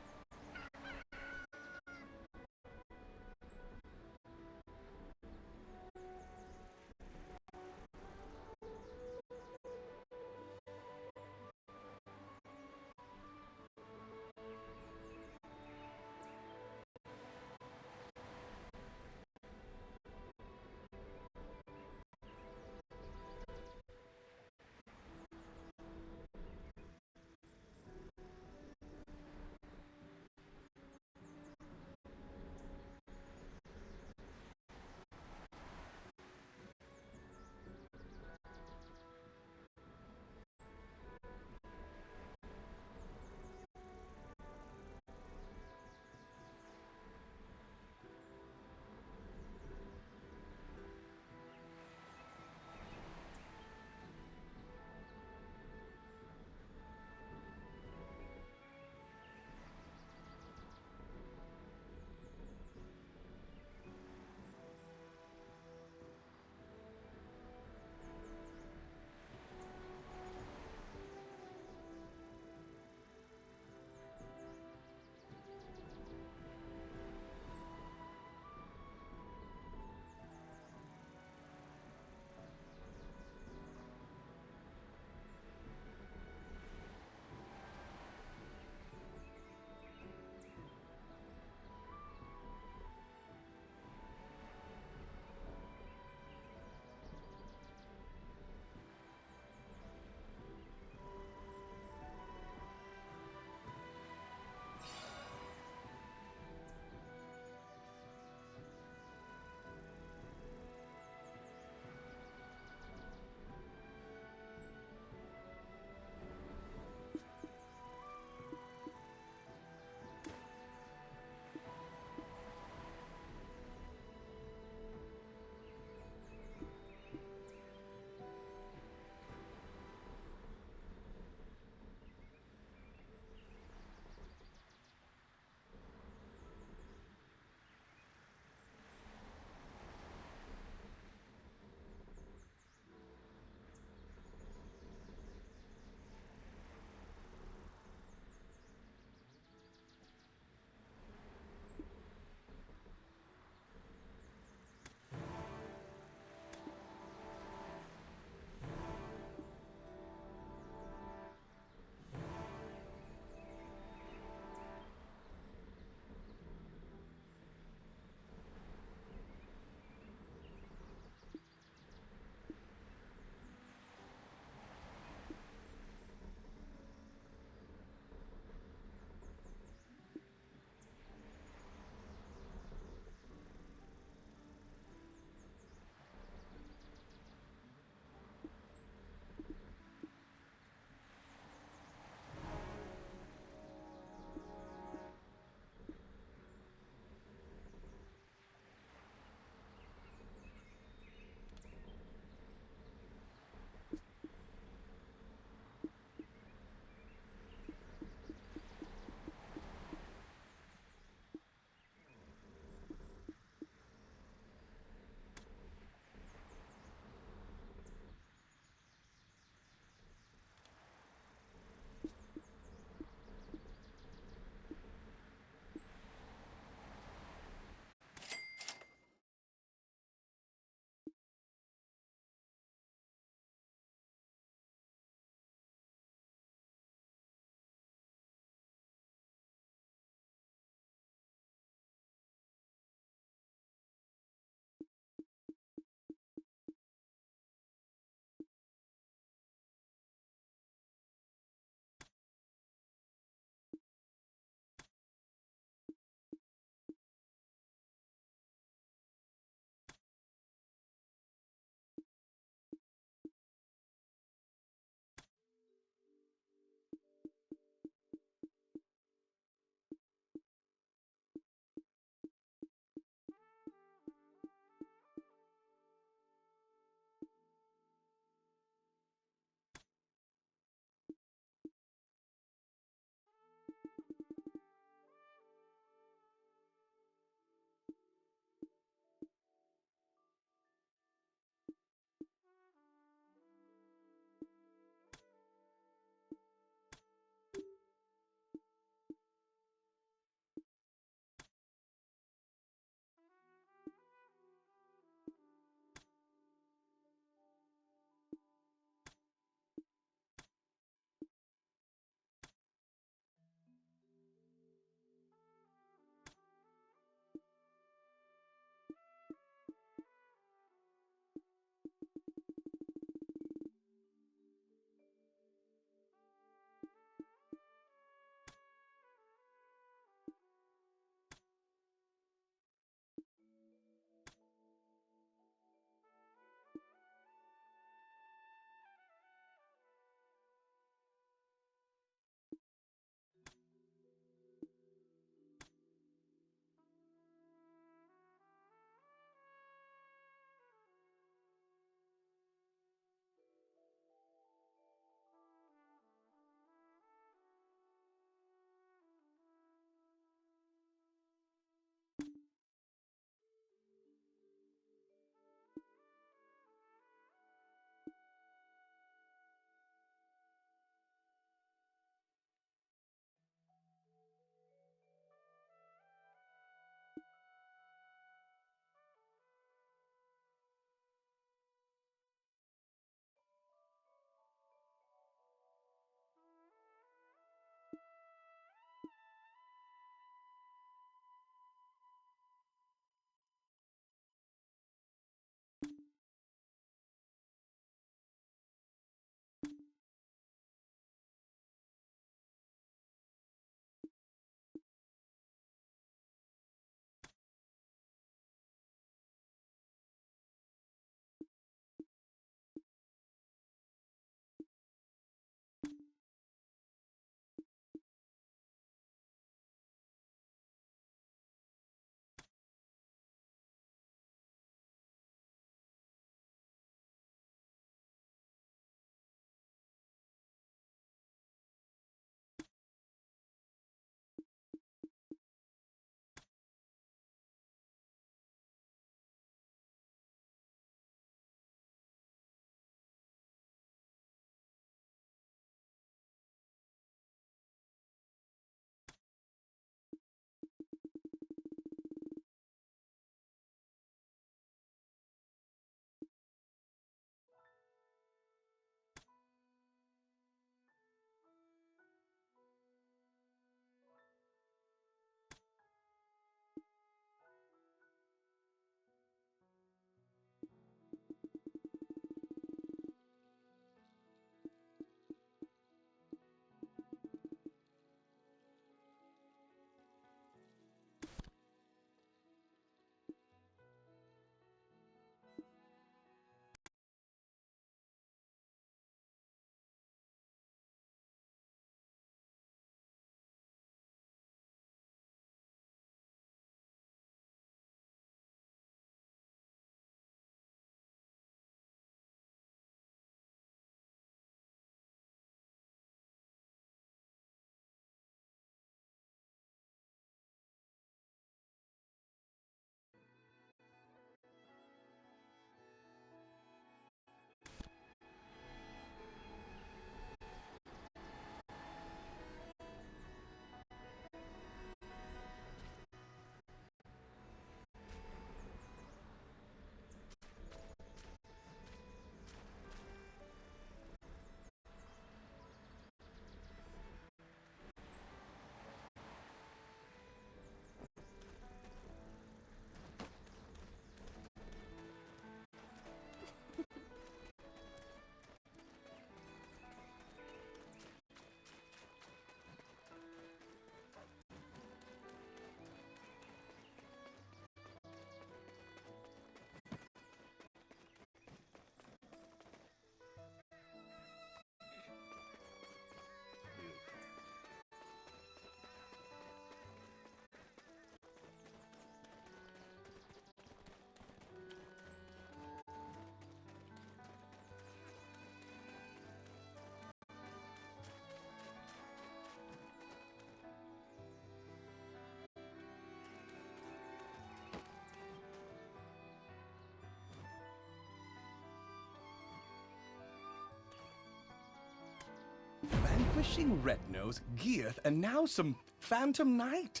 Vanquishing Red-Nose, Geath, and now some Phantom Knight.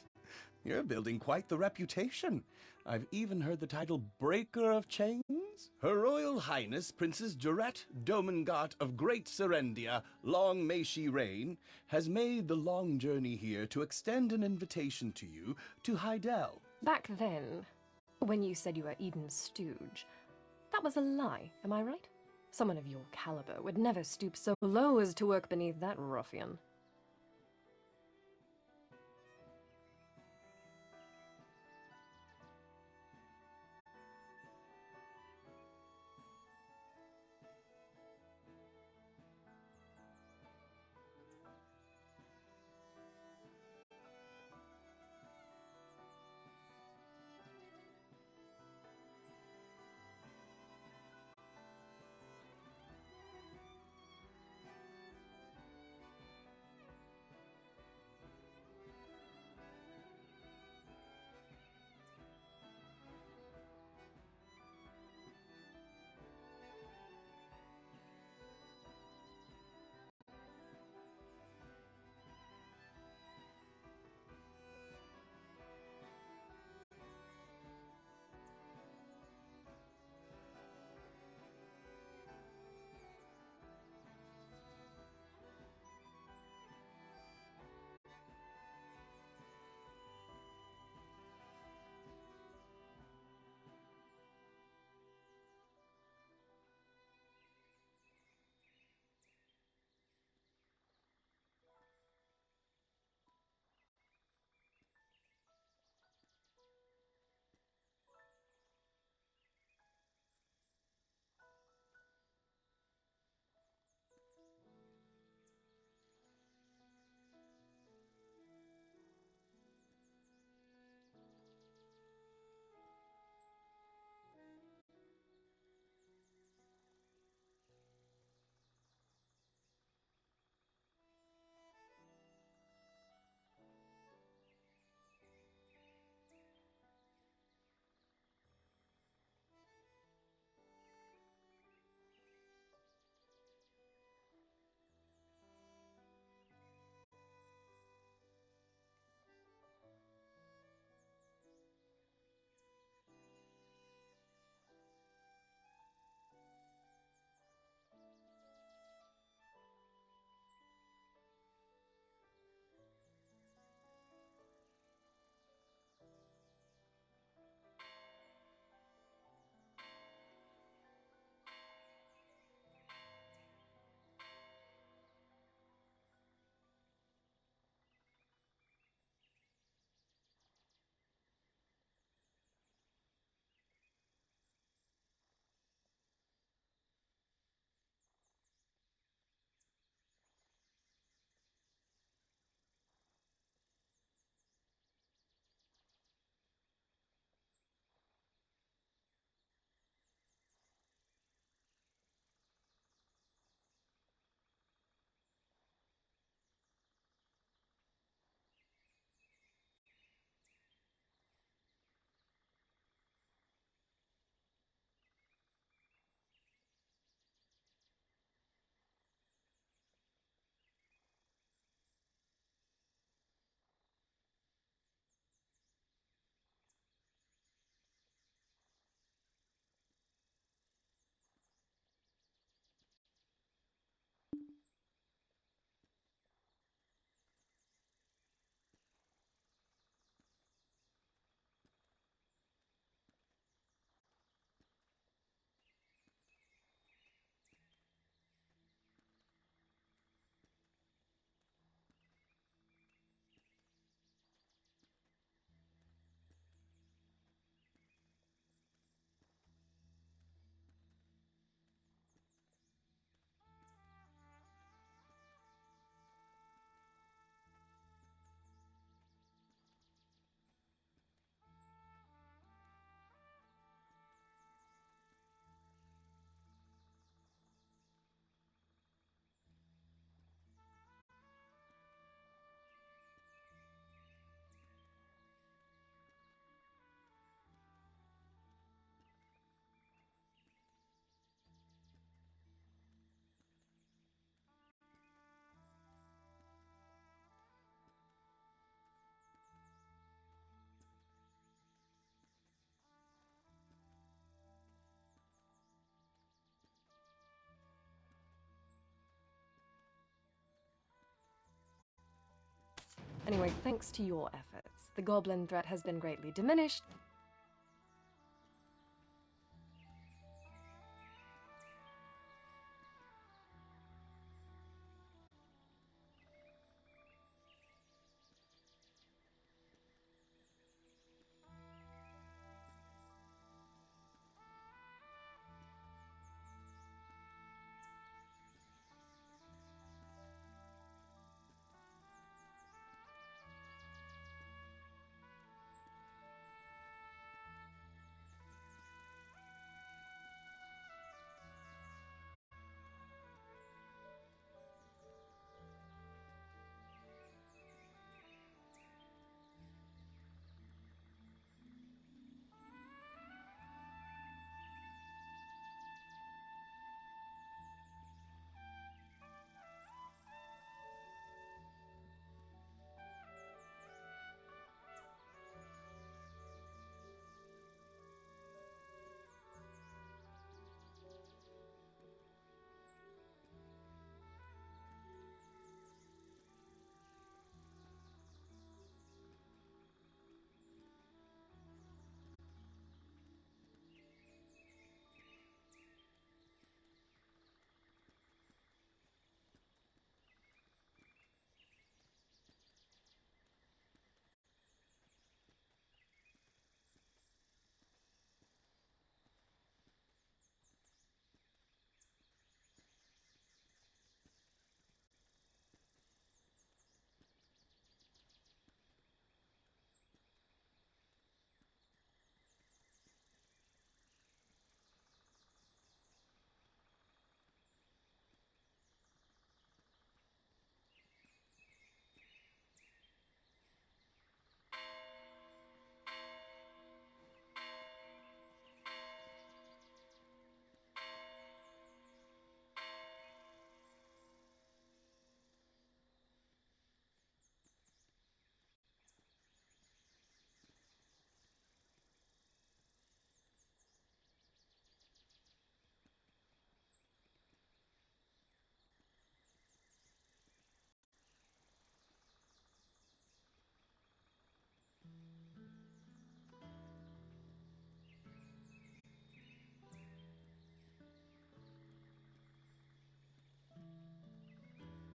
You're building quite the reputation. I've even heard the title Breaker of Chains. Her Royal Highness Princess Durette Domengart of Great Serendia, long may she reign, has made the long journey here to extend an invitation to you to Hydael. Back then, when you said you were Eden's stooge, that was a lie, am I right? Someone of your caliber would never stoop so low as to work beneath that ruffian. Anyway, thanks to your efforts, the goblin threat has been greatly diminished,